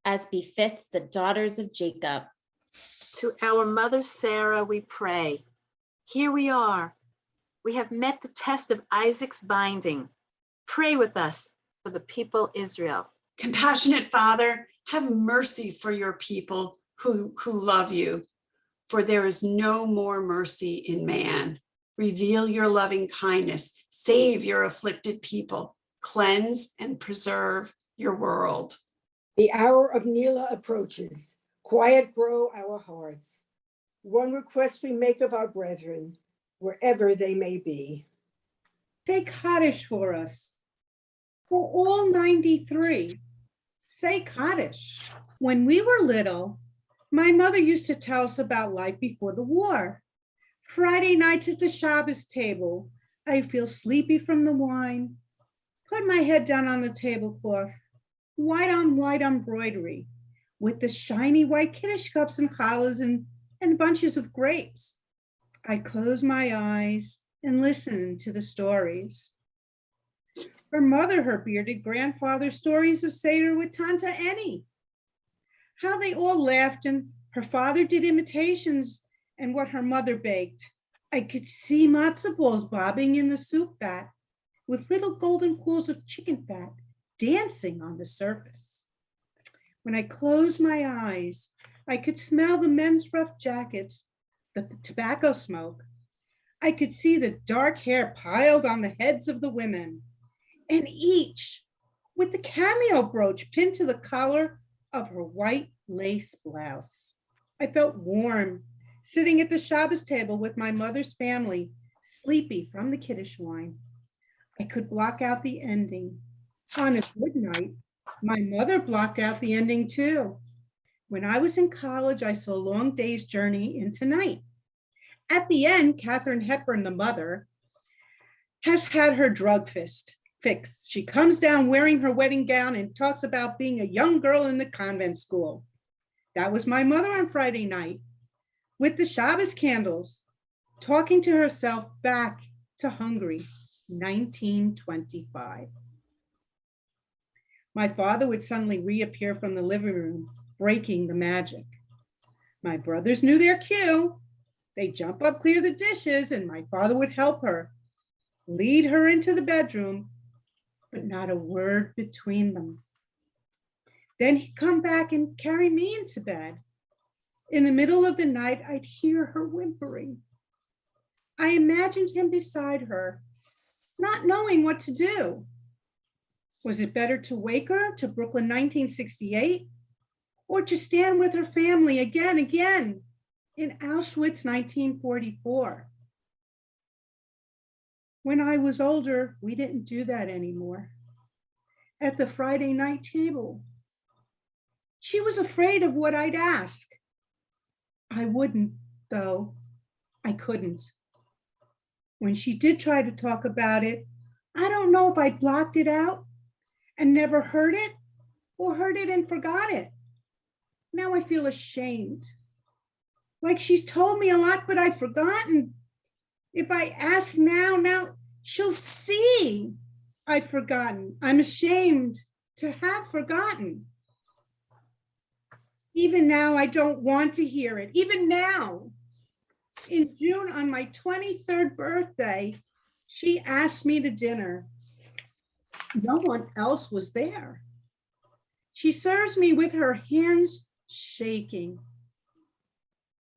[SPEAKER 7] as befits the daughters of Jacob.
[SPEAKER 1] To our mother Sarah, we pray. Here we are. We have met the test of Isaac's binding. Pray with us for the people Israel.
[SPEAKER 2] Compassionate Father, have mercy for your people who love you, for there is no more mercy in man. Reveal your loving kindness, save your afflicted people, cleanse and preserve your world.
[SPEAKER 8] The hour of Nila approaches. Quiet grow our hearts. One request we make of our brethren, wherever they may be.
[SPEAKER 9] Say Kaddish for us. For all 93, say Kaddish. When we were little, my mother used to tell us about life before the war. Friday nights at the Shabbos table, I feel sleepy from the wine. Put my head down on the tablecloth, white on white embroidery, with the shiny white Kiddush cups and challahs and bunches of grapes. I close my eyes and listen to the stories. Her mother, her bearded grandfather, stories of Seder with Tanta Annie. How they all laughed and her father did imitations and what her mother baked. I could see matzah balls bobbing in the soup vat with little golden pools of chicken fat dancing on the surface. When I closed my eyes, I could smell the men's rough jackets, the tobacco smoke. I could see the dark hair piled on the heads of the women, and each with the cameo brooch pinned to the collar of her white lace blouse. I felt warm sitting at the Shabbos table with my mother's family, sleepy from the Kiddush wine. I could block out the ending. On a good night, my mother blocked out the ending too. When I was in college, I saw Long Day's Journey into Night. At the end, Katharine Hepburn, the mother, has had her drug fix. She comes down wearing her wedding gown and talks about being a young girl in the convent school. That was my mother on Friday night with the Shabbos candles, talking to herself back to Hungary, 1925. My father would suddenly reappear from the living room, breaking the magic. My brothers knew their cue. They'd jump up, clear the dishes, and my father would help her, lead her into the bedroom, but not a word between them. Then he'd come back and carry me into bed. In the middle of the night, I'd hear her whimpering. I imagined him beside her, not knowing what to do. Was it better to wake her to Brooklyn 1968, or to stand with her family again in Auschwitz 1944? When I was older, we didn't do that anymore. At the Friday night table, she was afraid of what I'd ask. I wouldn't, though. I couldn't. When she did try to talk about it, I don't know if I blocked it out and never heard it, or heard it and forgot it. Now I feel ashamed. Like she's told me a lot, but I've forgotten. If I ask now she'll see I've forgotten. I'm ashamed to have forgotten. Even now, I don't want to hear it. Even now, in June, on my 23rd birthday, she asked me to dinner. No one else was there. She serves me with her hands shaking.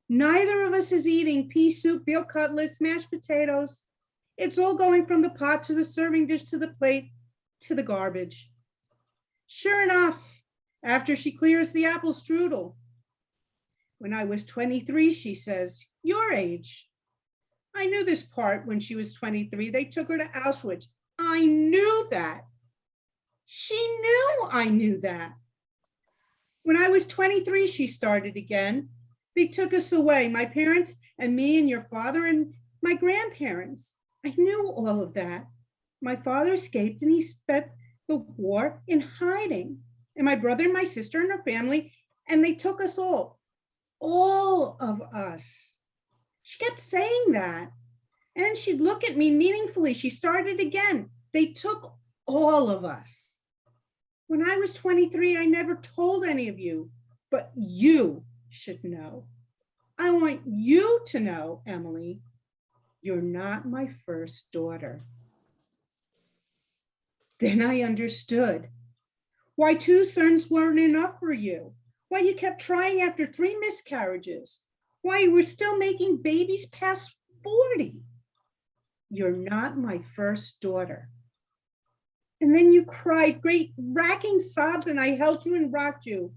[SPEAKER 9] Neither of us is eating pea soup, veal cutlets, mashed potatoes. It's all going from the pot to the serving dish to the plate to the garbage. Sure enough, after she clears the apple strudel. When I was 23, she says, your age. I knew this part when she was 23. They took her to Auschwitz. I knew that. She knew I knew that. When I was 23, she started again. They took us away, my parents and me and your father and my grandparents. I knew all of that. My father escaped and he spent the war in hiding. And my brother and my sister and her family, and they took us all of us. She kept saying that. And she'd look at me meaningfully. She started again. They took all of us. When I was 23, I never told any of you, but you should know. I want you to know, Emily, you're not my first daughter. Then I understood why 2 sons weren't enough for you, why you kept trying after 3 miscarriages, why you were still making babies past 40. You're not my first daughter. And then you cried great racking sobs and I held you and rocked you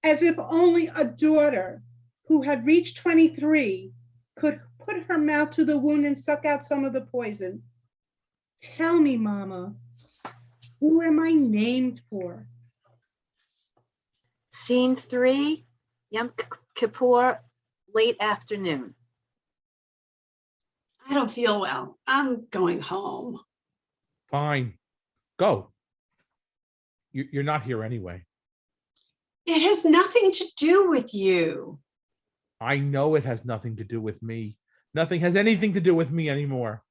[SPEAKER 9] as if only a daughter who had reached 23 could put her mouth to the wound and suck out some of the poison. Tell me, Mama, who am I named for?
[SPEAKER 1] Scene 3, Yom Kippur, late afternoon.
[SPEAKER 2] I don't feel well. I'm going home.
[SPEAKER 3] Fine. Go. You're not here anyway.
[SPEAKER 2] It has nothing to do with you.
[SPEAKER 3] I know it has nothing to do with me. Nothing has anything to do with me anymore.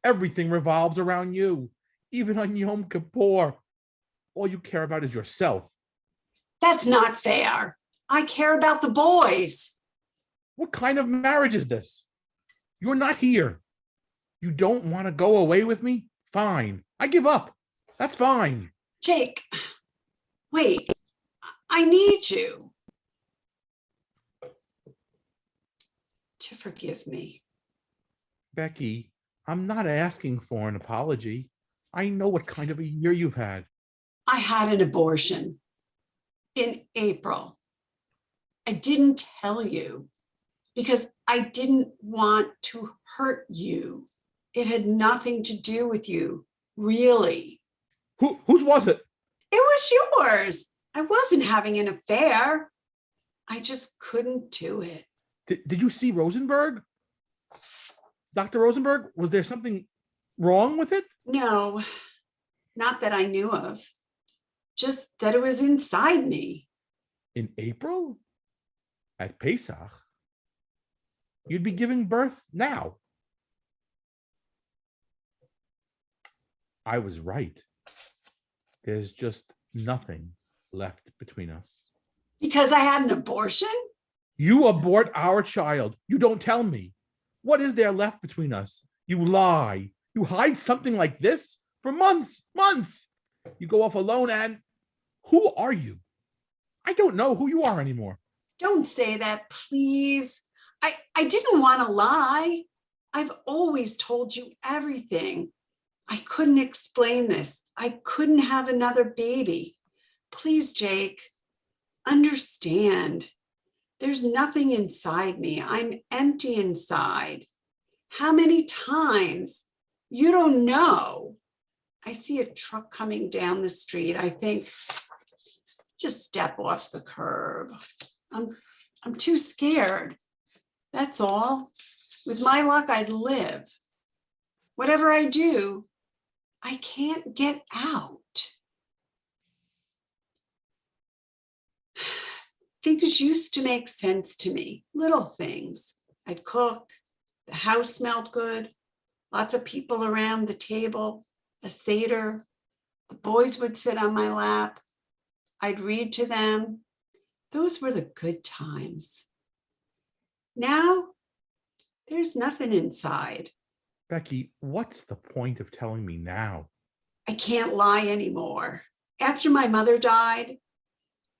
[SPEAKER 3] Everything revolves around you. Even on Yom Kippur, all you care about is yourself.
[SPEAKER 2] That's not fair. I care about the boys.
[SPEAKER 3] What kind of marriage is this? You're not here. You don't want to go away with me? Fine. I give up. That's fine.
[SPEAKER 2] Jake, wait, I need you to forgive me.
[SPEAKER 3] Becky, I'm not asking for an apology. I know what kind of a year you've had.
[SPEAKER 2] I had an abortion in April. I didn't tell you because I didn't want to hurt you. It had nothing to do with you, really.
[SPEAKER 3] Whose was it?
[SPEAKER 2] It was yours. I wasn't having an affair. I just couldn't do it.
[SPEAKER 3] Did you see Rosenberg? Dr. Rosenberg, was there something wrong with it?
[SPEAKER 2] No, not that I knew of. Just that it was inside me.
[SPEAKER 3] In April? At Pesach? You'd be giving birth now. I was right. There's just nothing left between us.
[SPEAKER 2] Because I had an abortion?
[SPEAKER 3] You abort our child. You don't tell me. What is there left between us? You lie. You hide something like this for months. You go off alone and who are you? I don't know who you are anymore.
[SPEAKER 2] Don't say that, please. I didn't want to lie. I've always told you everything. I couldn't explain this. I couldn't have another baby. Please, Jake, understand. There's nothing inside me. I'm empty inside. How many times? You don't know. I see a truck coming down the street. I think, just step off the curb. I'm too scared. That's all. With my luck, I'd live. Whatever I do, I can't get out. Things used to make sense to me, little things. I'd cook, the house smelled good, lots of people around the table, a Seder. The boys would sit on my lap. I'd read to them. Those were the good times. Now, there's nothing inside.
[SPEAKER 3] Becky, what's the point of telling me now?
[SPEAKER 2] I can't lie anymore. After my mother died,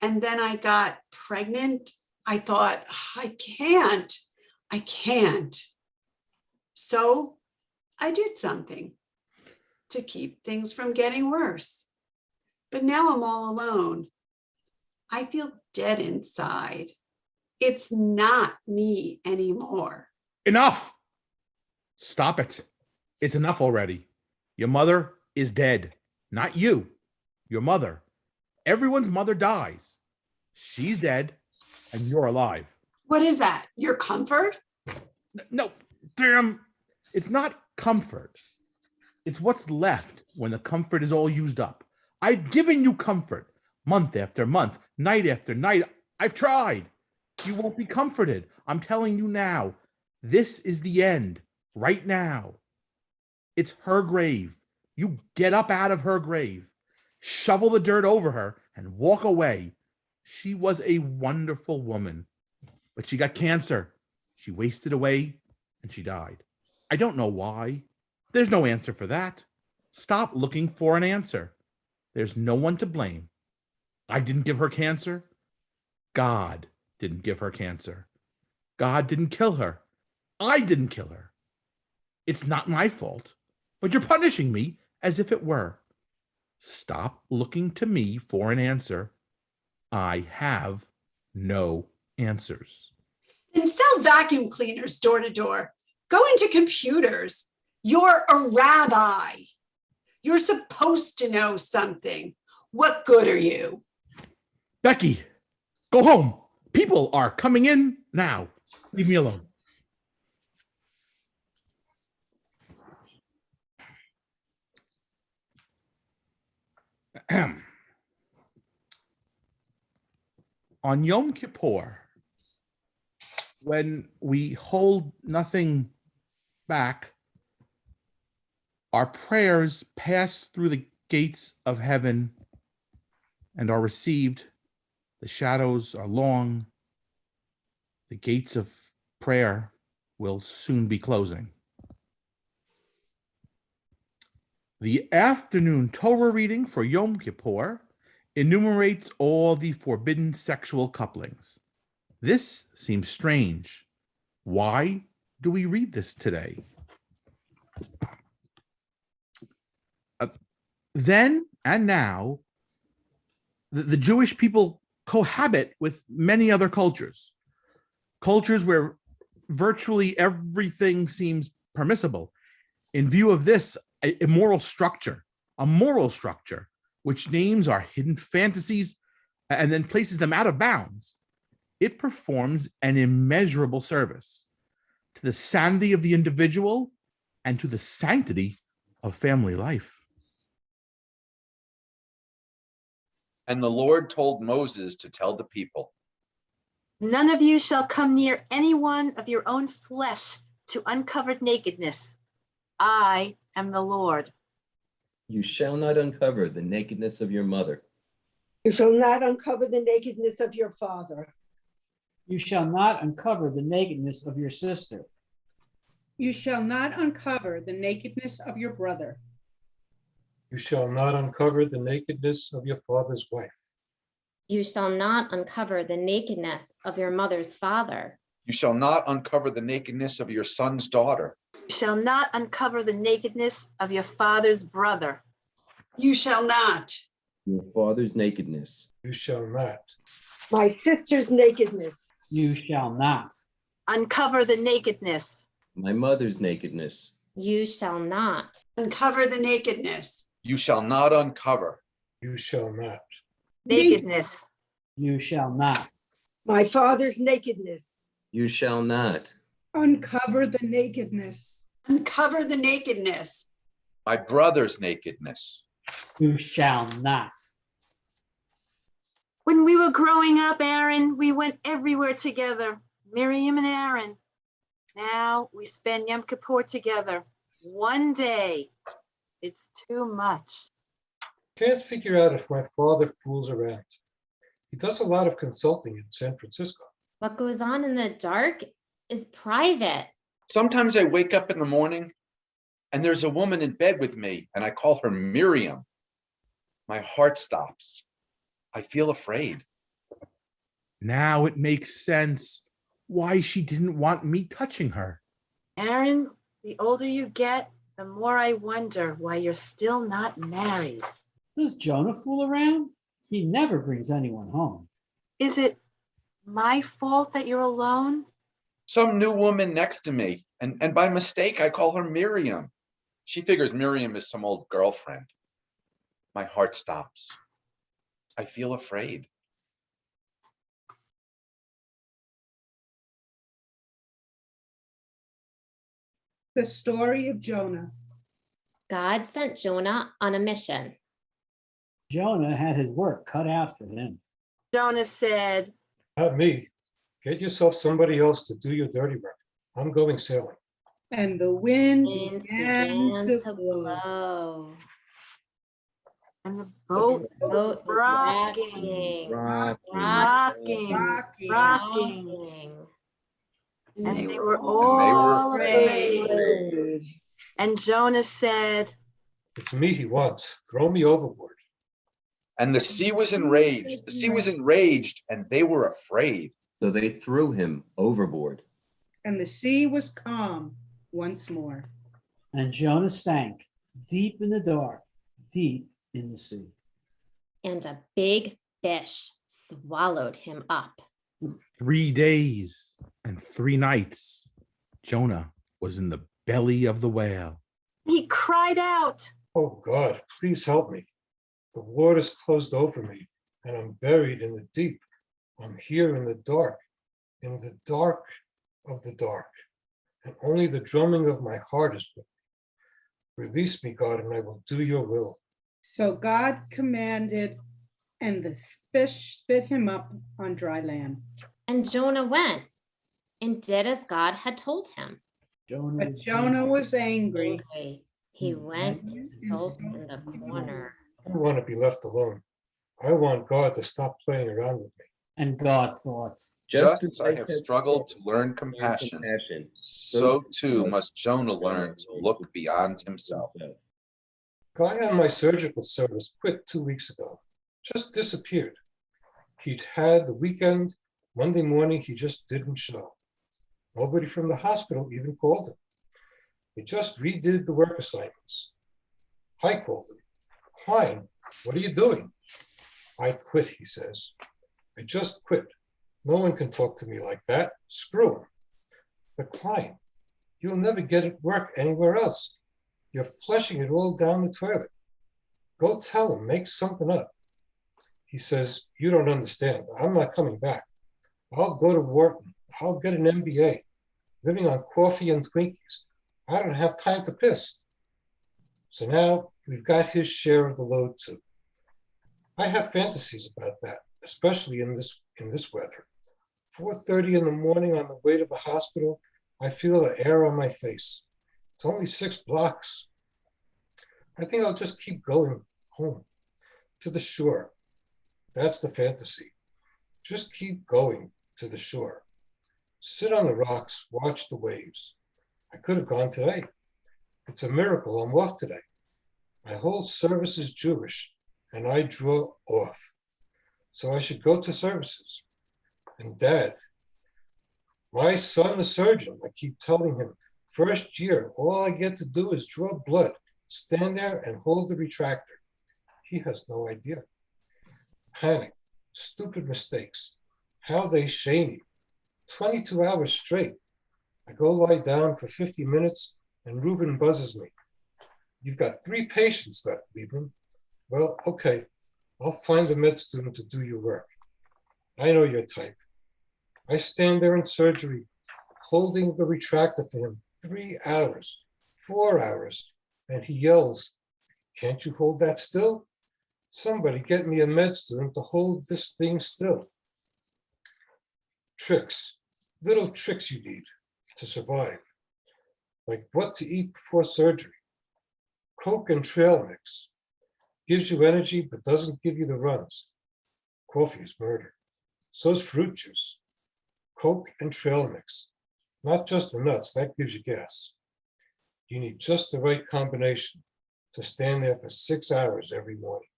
[SPEAKER 2] and then I got pregnant, I thought, I can't. So I did something to keep things from getting worse. But now I'm all alone. I feel dead inside. It's not me anymore.
[SPEAKER 3] Enough! Stop it. It's enough already. Your mother is dead. Not you. Your mother. Everyone's mother dies. She's dead and you're alive.
[SPEAKER 2] What is that? Your comfort?
[SPEAKER 3] No, damn. It's not comfort. It's what's left when the comfort is all used up. I've given you comfort month after month, night after night. I've tried. You won't be comforted. I'm telling you now. This is the end. Right now. It's her grave. You get up out of her grave, shovel the dirt over her, and walk away. She was a wonderful woman, but she got cancer. She wasted away and she died. I don't know why. There's no answer for that. Stop looking for an answer. There's no one to blame. I didn't give her cancer. God didn't give her cancer. God didn't kill her. I didn't kill her. It's not my fault, but you're punishing me as if it were. Stop looking to me for an answer. I have no answers.
[SPEAKER 2] Then sell vacuum cleaners door to door. Go into computers. You're a rabbi. You're supposed to know something. What good are you?
[SPEAKER 3] Becky, go home. People are coming in now. Leave me alone. On Yom Kippur, when we hold nothing back, our prayers pass through the gates of heaven and are received. The shadows are long. The gates of prayer will soon be closing. The afternoon Torah reading for Yom Kippur enumerates all the forbidden sexual couplings. This seems strange. Why do we read this today? Then and now, the Jewish people cohabit with many other cultures where virtually everything seems permissible. In view of this, a moral structure, which names our hidden fantasies and then places them out of bounds, it performs an immeasurable service to the sanity of the individual and to the sanctity of family life.
[SPEAKER 10] And the Lord told Moses to tell the people,
[SPEAKER 1] None of you shall come near any one of your own flesh to uncovered nakedness. I am the Lord.
[SPEAKER 4] You shall not uncover the nakedness of your mother.
[SPEAKER 8] You shall not uncover the nakedness of your father.
[SPEAKER 6] You shall not uncover the nakedness of your sister.
[SPEAKER 9] You shall not uncover the nakedness of your brother.
[SPEAKER 5] You shall not uncover the nakedness of your father's wife.
[SPEAKER 7] You shall not uncover the nakedness of your mother's father.
[SPEAKER 10] you shall not uncover the nakedness of your son's daughter.
[SPEAKER 1] You shall not uncover the nakedness of your father's brother.
[SPEAKER 2] You shall not.
[SPEAKER 4] Your father's nakedness.
[SPEAKER 5] You shall not.
[SPEAKER 8] My sister's nakedness.
[SPEAKER 6] You shall not.
[SPEAKER 1] Uncover the nakedness.
[SPEAKER 4] My mother's nakedness.
[SPEAKER 7] You shall not.
[SPEAKER 2] Uncover the nakedness.
[SPEAKER 10] You shall not uncover.
[SPEAKER 5] You shall not.
[SPEAKER 1] Nakedness.
[SPEAKER 6] You shall not.
[SPEAKER 8] My father's nakedness.
[SPEAKER 4] You shall not.
[SPEAKER 9] Uncover the nakedness.
[SPEAKER 2] Uncover the nakedness.
[SPEAKER 10] My brother's nakedness.
[SPEAKER 6] You shall not.
[SPEAKER 1] When we were growing up, Aaron, we went everywhere together, Miriam and Aaron. Now we spend Yom Kippur together. One day. It's too much.
[SPEAKER 5] Can't figure out if my father fools around. He does a lot of consulting in San Francisco.
[SPEAKER 7] What goes on in the dark is private.
[SPEAKER 10] Sometimes I wake up in the morning and there's a woman in bed with me and I call her Miriam. My heart stops. I feel afraid.
[SPEAKER 3] Now it makes sense why she didn't want me touching her.
[SPEAKER 1] Aaron, the older you get, the more I wonder why you're still not married.
[SPEAKER 6] Does Jonah fool around? He never brings anyone home.
[SPEAKER 1] Is it my fault that you're alone?
[SPEAKER 10] Some new woman next to me, and by mistake, I call her Miriam. She figures Miriam is some old girlfriend. My heart stops. I feel afraid.
[SPEAKER 9] The story of Jonah.
[SPEAKER 7] God sent Jonah on a mission.
[SPEAKER 6] Jonah had his work cut out for him.
[SPEAKER 1] Jonah said,
[SPEAKER 5] Not me. Get yourself somebody else to do your dirty work. I'm going sailing.
[SPEAKER 9] And the wind
[SPEAKER 7] Winds
[SPEAKER 9] began to blow.
[SPEAKER 7] blow.
[SPEAKER 1] and the boat
[SPEAKER 7] The boat was
[SPEAKER 1] rocking,
[SPEAKER 7] rocking,
[SPEAKER 1] rocking. And they were
[SPEAKER 2] all
[SPEAKER 1] all
[SPEAKER 2] afraid.
[SPEAKER 1] afraid. And Jonah said,
[SPEAKER 5] It's me he wants. Throw me overboard.
[SPEAKER 10] And the sea was enraged. The sea was enraged, and they were afraid.
[SPEAKER 4] So they threw him overboard.
[SPEAKER 9] And the sea was calm once more.
[SPEAKER 6] And Jonah sank deep in the dark, deep in the sea.
[SPEAKER 7] and a big fish swallowed him up.
[SPEAKER 3] 3 days and 3 nights, Jonah was in the belly of the whale.
[SPEAKER 1] He cried out,
[SPEAKER 5] Oh God, please help me. The water's closed over me and I'm buried in the deep. I'm here in the dark of the dark. And only the drumming of my heart is with me. Release me, God, and I will do your will.
[SPEAKER 9] So God commanded, and the fish spit him up on dry land.
[SPEAKER 7] And Jonah went and did as God had told him.
[SPEAKER 9] But Jonah was angry.
[SPEAKER 7] He went and sulked in the corner.
[SPEAKER 5] I want to be left alone. I want God to stop playing around with me.
[SPEAKER 6] And God thought,
[SPEAKER 10] Just as I have struggled to learn compassion, so too must Jonah learn to look beyond himself.
[SPEAKER 5] Guy on my surgical service quit 2 weeks ago. Just disappeared. He'd had the weekend. Monday morning, he just didn't show. Nobody from the hospital even called him. He just redid the work assignments. I called him. Klein, what are you doing? I quit, he says. I just quit. No one can talk to me like that. Screw him. But Klein, you'll never get it work anywhere else. You're flushing it all down the toilet. Go tell him, make something up. He says, you don't understand. I'm not coming back. I'll go to Wharton. I'll get an MBA. Living on coffee and Twinkies. I don't have time to piss. So now we've got his share of the load too. I have fantasies about that, especially in this weather. 4:30 in the morning on the way to the hospital, I feel the air on my face. It's only 6 blocks. I think I'll just keep going home to the shore. That's the fantasy. Just keep going to the shore. Sit on the rocks, watch the waves. I could have gone today. It's a miracle I'm off today. My whole service is Jewish and I draw off. So I should go to services. And Dad, my son is surgeon. I keep telling him, first year, all I get to do is draw blood, stand there and hold the retractor. He has no idea. Panic, stupid mistakes, how they shame you. 22 hours straight. I go lie down for 50 minutes and Ruben buzzes me. You've got 3 patients left, Liebman. Well, okay, I'll find a med student to do your work. I know your type. I stand there in surgery, holding the retractor for him 3 hours, 4 hours, and he yells, can't you hold that still? Somebody get me a med student to hold this thing still. Tricks, little tricks you need to survive, like what to eat before surgery. Coke and trail mix gives you energy but doesn't give you the runs. Coffee is murder. So's fruit juice. Coke and trail mix, not just the nuts, that gives you gas. You need just the right combination to stand there for 6 hours every morning.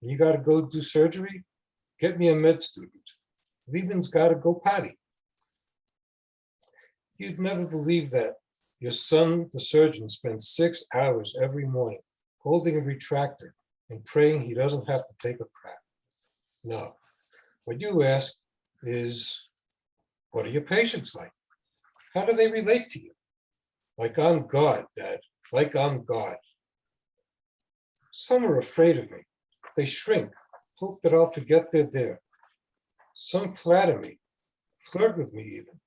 [SPEAKER 5] When you gotta go do surgery, get me a med student. Lieben's gotta go potty. You'd never believe that your son, the surgeon, spends 6 hours every morning holding a retractor and praying he doesn't have to take a crap. No, what you ask is, what are your patients like? How do they relate to you? Like I'm God, Dad, like I'm God. Some are afraid of me. They shrink, hope that I'll forget they're there. Some flatter me, flirt with me even.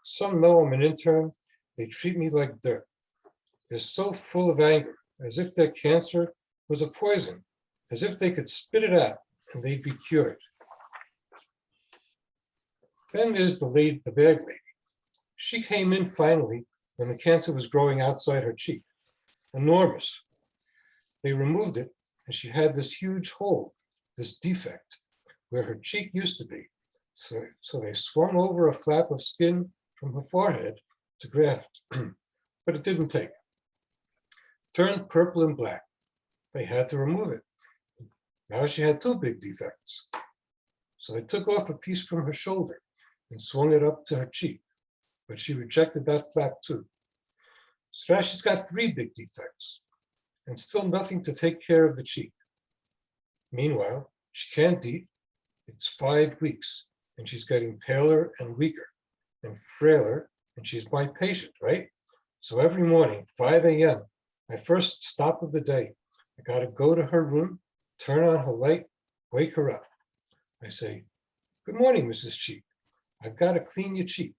[SPEAKER 5] Some know I'm an intern, they treat me like dirt. They're so full of anger, as if their cancer was a poison, as if they could spit it out and they'd be cured. Then there's the bag lady. She came in finally when the cancer was growing outside her cheek, enormous. They removed it and she had this huge hole, this defect, where her cheek used to be. So they swung over a flap of skin from her forehead to graft, but it didn't take. Turned purple and black. They had to remove it. Now she had 2 big defects. So they took off a piece from her shoulder and swung it up to her cheek, but she rejected that flap too. So now she's got 3 big defects and still nothing to take care of the cheek. Meanwhile, she can't eat. It's 5 weeks and she's getting paler and weaker and frailer, and she's my patient, right? So every morning, 5 a.m., my first stop of the day, I gotta go to her room, turn on her light, wake her up. I say, "Good morning, Mrs. Cheek. I've gotta clean your cheek."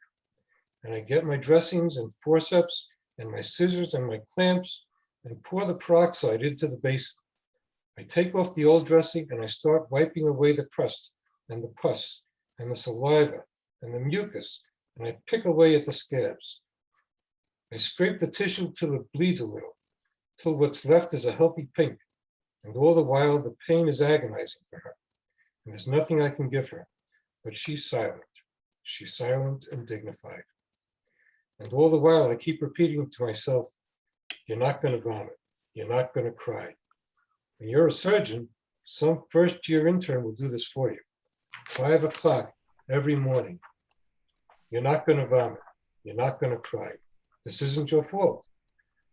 [SPEAKER 5] And I get my dressings and forceps and my scissors and my clamps and pour the peroxide into the basin. I take off the old dressing and I start wiping away the crust and the pus and the saliva and the mucus, and I pick away at the scabs. I scrape the tissue till it bleeds a little, till what's left is a healthy pink. And all the while, the pain is agonizing for her. And there's nothing I can give her, but she's silent. She's silent and dignified. And all the while, I keep repeating to myself, you're not gonna vomit. You're not gonna cry. When you're a surgeon, some first-year intern will do this for you. 5 o'clock every morning. You're not gonna vomit. You're not gonna cry. This isn't your fault.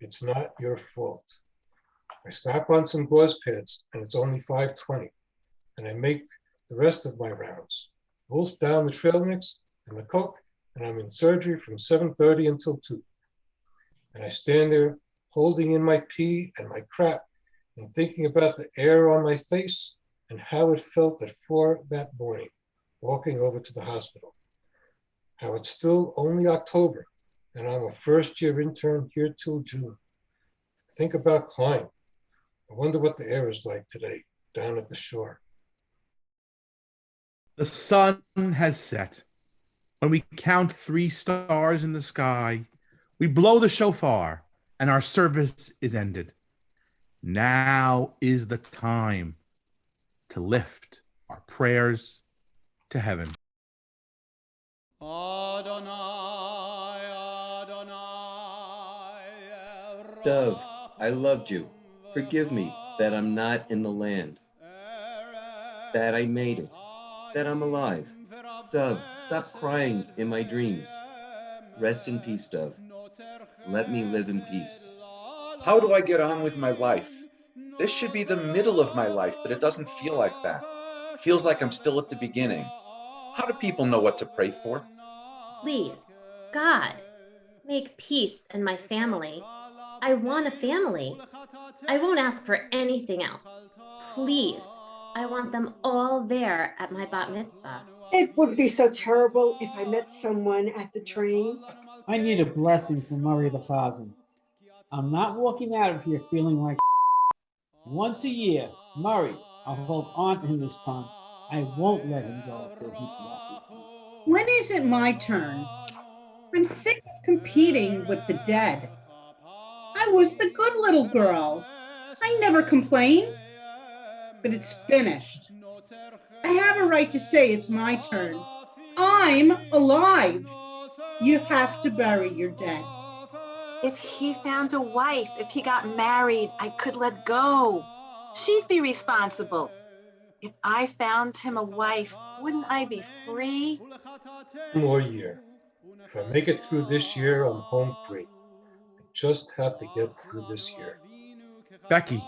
[SPEAKER 5] It's not your fault. I slap on some gauze pads and it's only 5:20. And I make the rest of my rounds. Wolf down the trail mix and the Coke, and I'm in surgery from 7:30 until 2. And I stand there holding in my pee and my crap and thinking about the air on my face and how it felt at 4 that morning, walking over to the hospital. How it's still only October and I'm a first-year intern here till June. Think about Klein. I wonder what the air is like today down at the shore.
[SPEAKER 3] The sun has set. When we count 3 stars in the sky, we blow the shofar and our service is ended. Now is the time to lift our prayers to heaven.
[SPEAKER 4] Dove, I loved you. Forgive me that I'm not in the land. That I made it. That I'm alive. Dove, stop crying in my dreams. Rest in peace, Dove. Let me live in peace.
[SPEAKER 10] How do I get on with my life? This should be the middle of my life, but it doesn't feel like that. It feels like I'm still at the beginning. How do people know what to pray for?
[SPEAKER 7] Please, God, make peace in my family. I want a family. I won't ask for anything else. Please, I want them all there at my bat mitzvah.
[SPEAKER 8] It would be so terrible if I met someone at the train.
[SPEAKER 6] I need a blessing from Murray the Chazan. I'm not walking out of here feeling like Once a year, Murray, I'll hold on to him this time. I won't let him go till he blesses me.
[SPEAKER 9] When is it my turn? I'm sick of competing with the dead. I was the good little girl. I never complained. But it's finished. I have a right to say it's my turn. I'm alive. You have to bury your dead.
[SPEAKER 1] If he found a wife, if he got married, I could let go. She'd be responsible. If I found him a wife, wouldn't I be free?
[SPEAKER 5] One more year. If I make it through this year, I'm home free. I just have to get through this year.
[SPEAKER 3] Becky,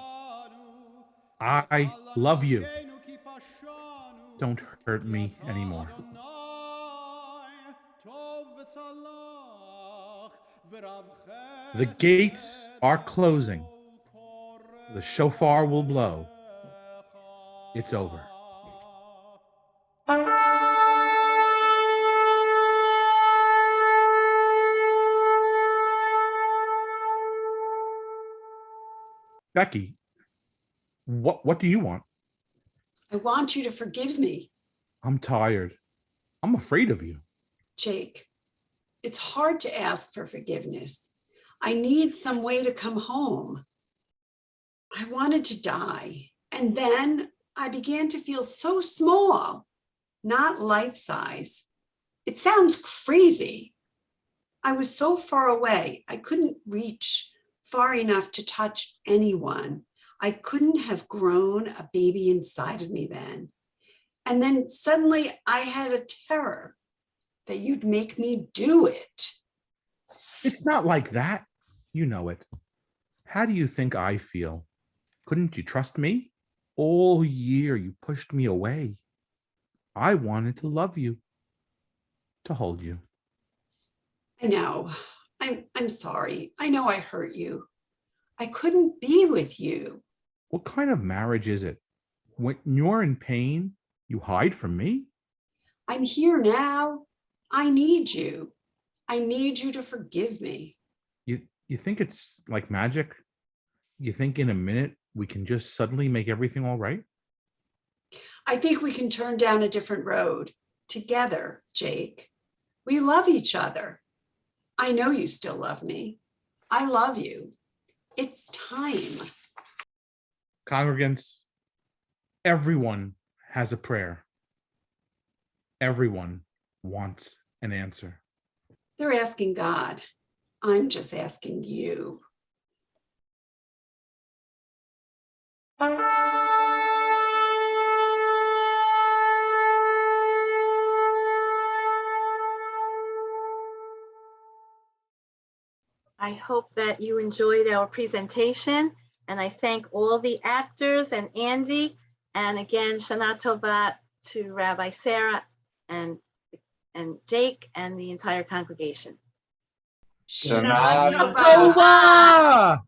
[SPEAKER 3] I love you. Don't hurt me anymore. The gates are closing. The shofar will blow. It's over. Becky, what do you want?
[SPEAKER 2] I want you to forgive me,
[SPEAKER 3] I'm tired. I'm afraid of you.
[SPEAKER 2] Jake. It's hard to ask for forgiveness. I need some way to come home. I wanted to die. And then I began to feel so small, not life size. It sounds crazy. I was so far away. I couldn't reach far enough to touch anyone. I couldn't have grown a baby inside of me then. And then suddenly I had a terror that you'd make me do it.
[SPEAKER 3] It's not like that. You know it. How do you think I feel? Couldn't you trust me? All year you pushed me away. I wanted to love you, to hold you.
[SPEAKER 2] I know. I'm sorry. I know I hurt you. I couldn't be with you.
[SPEAKER 3] What kind of marriage is it? When you're in pain, you hide from me?
[SPEAKER 2] I'm here now. I need you. I need you to forgive me.
[SPEAKER 3] You think it's like magic? You think in a minute we can just suddenly make everything all right?
[SPEAKER 2] I think we can turn down a different road together, Jake. We love each other. I know you still love me. I love you. It's time.
[SPEAKER 3] Congregants, everyone has a prayer. Everyone wants an answer.
[SPEAKER 2] They're asking God. I'm just asking you.
[SPEAKER 1] I hope that you enjoyed our presentation, and I thank all the actors and Andy, and again, Shana Tova to Rabbi Sarah and Jake and the entire congregation.
[SPEAKER 2] Shana
[SPEAKER 10] Shana
[SPEAKER 2] Tova.
[SPEAKER 3] Tova!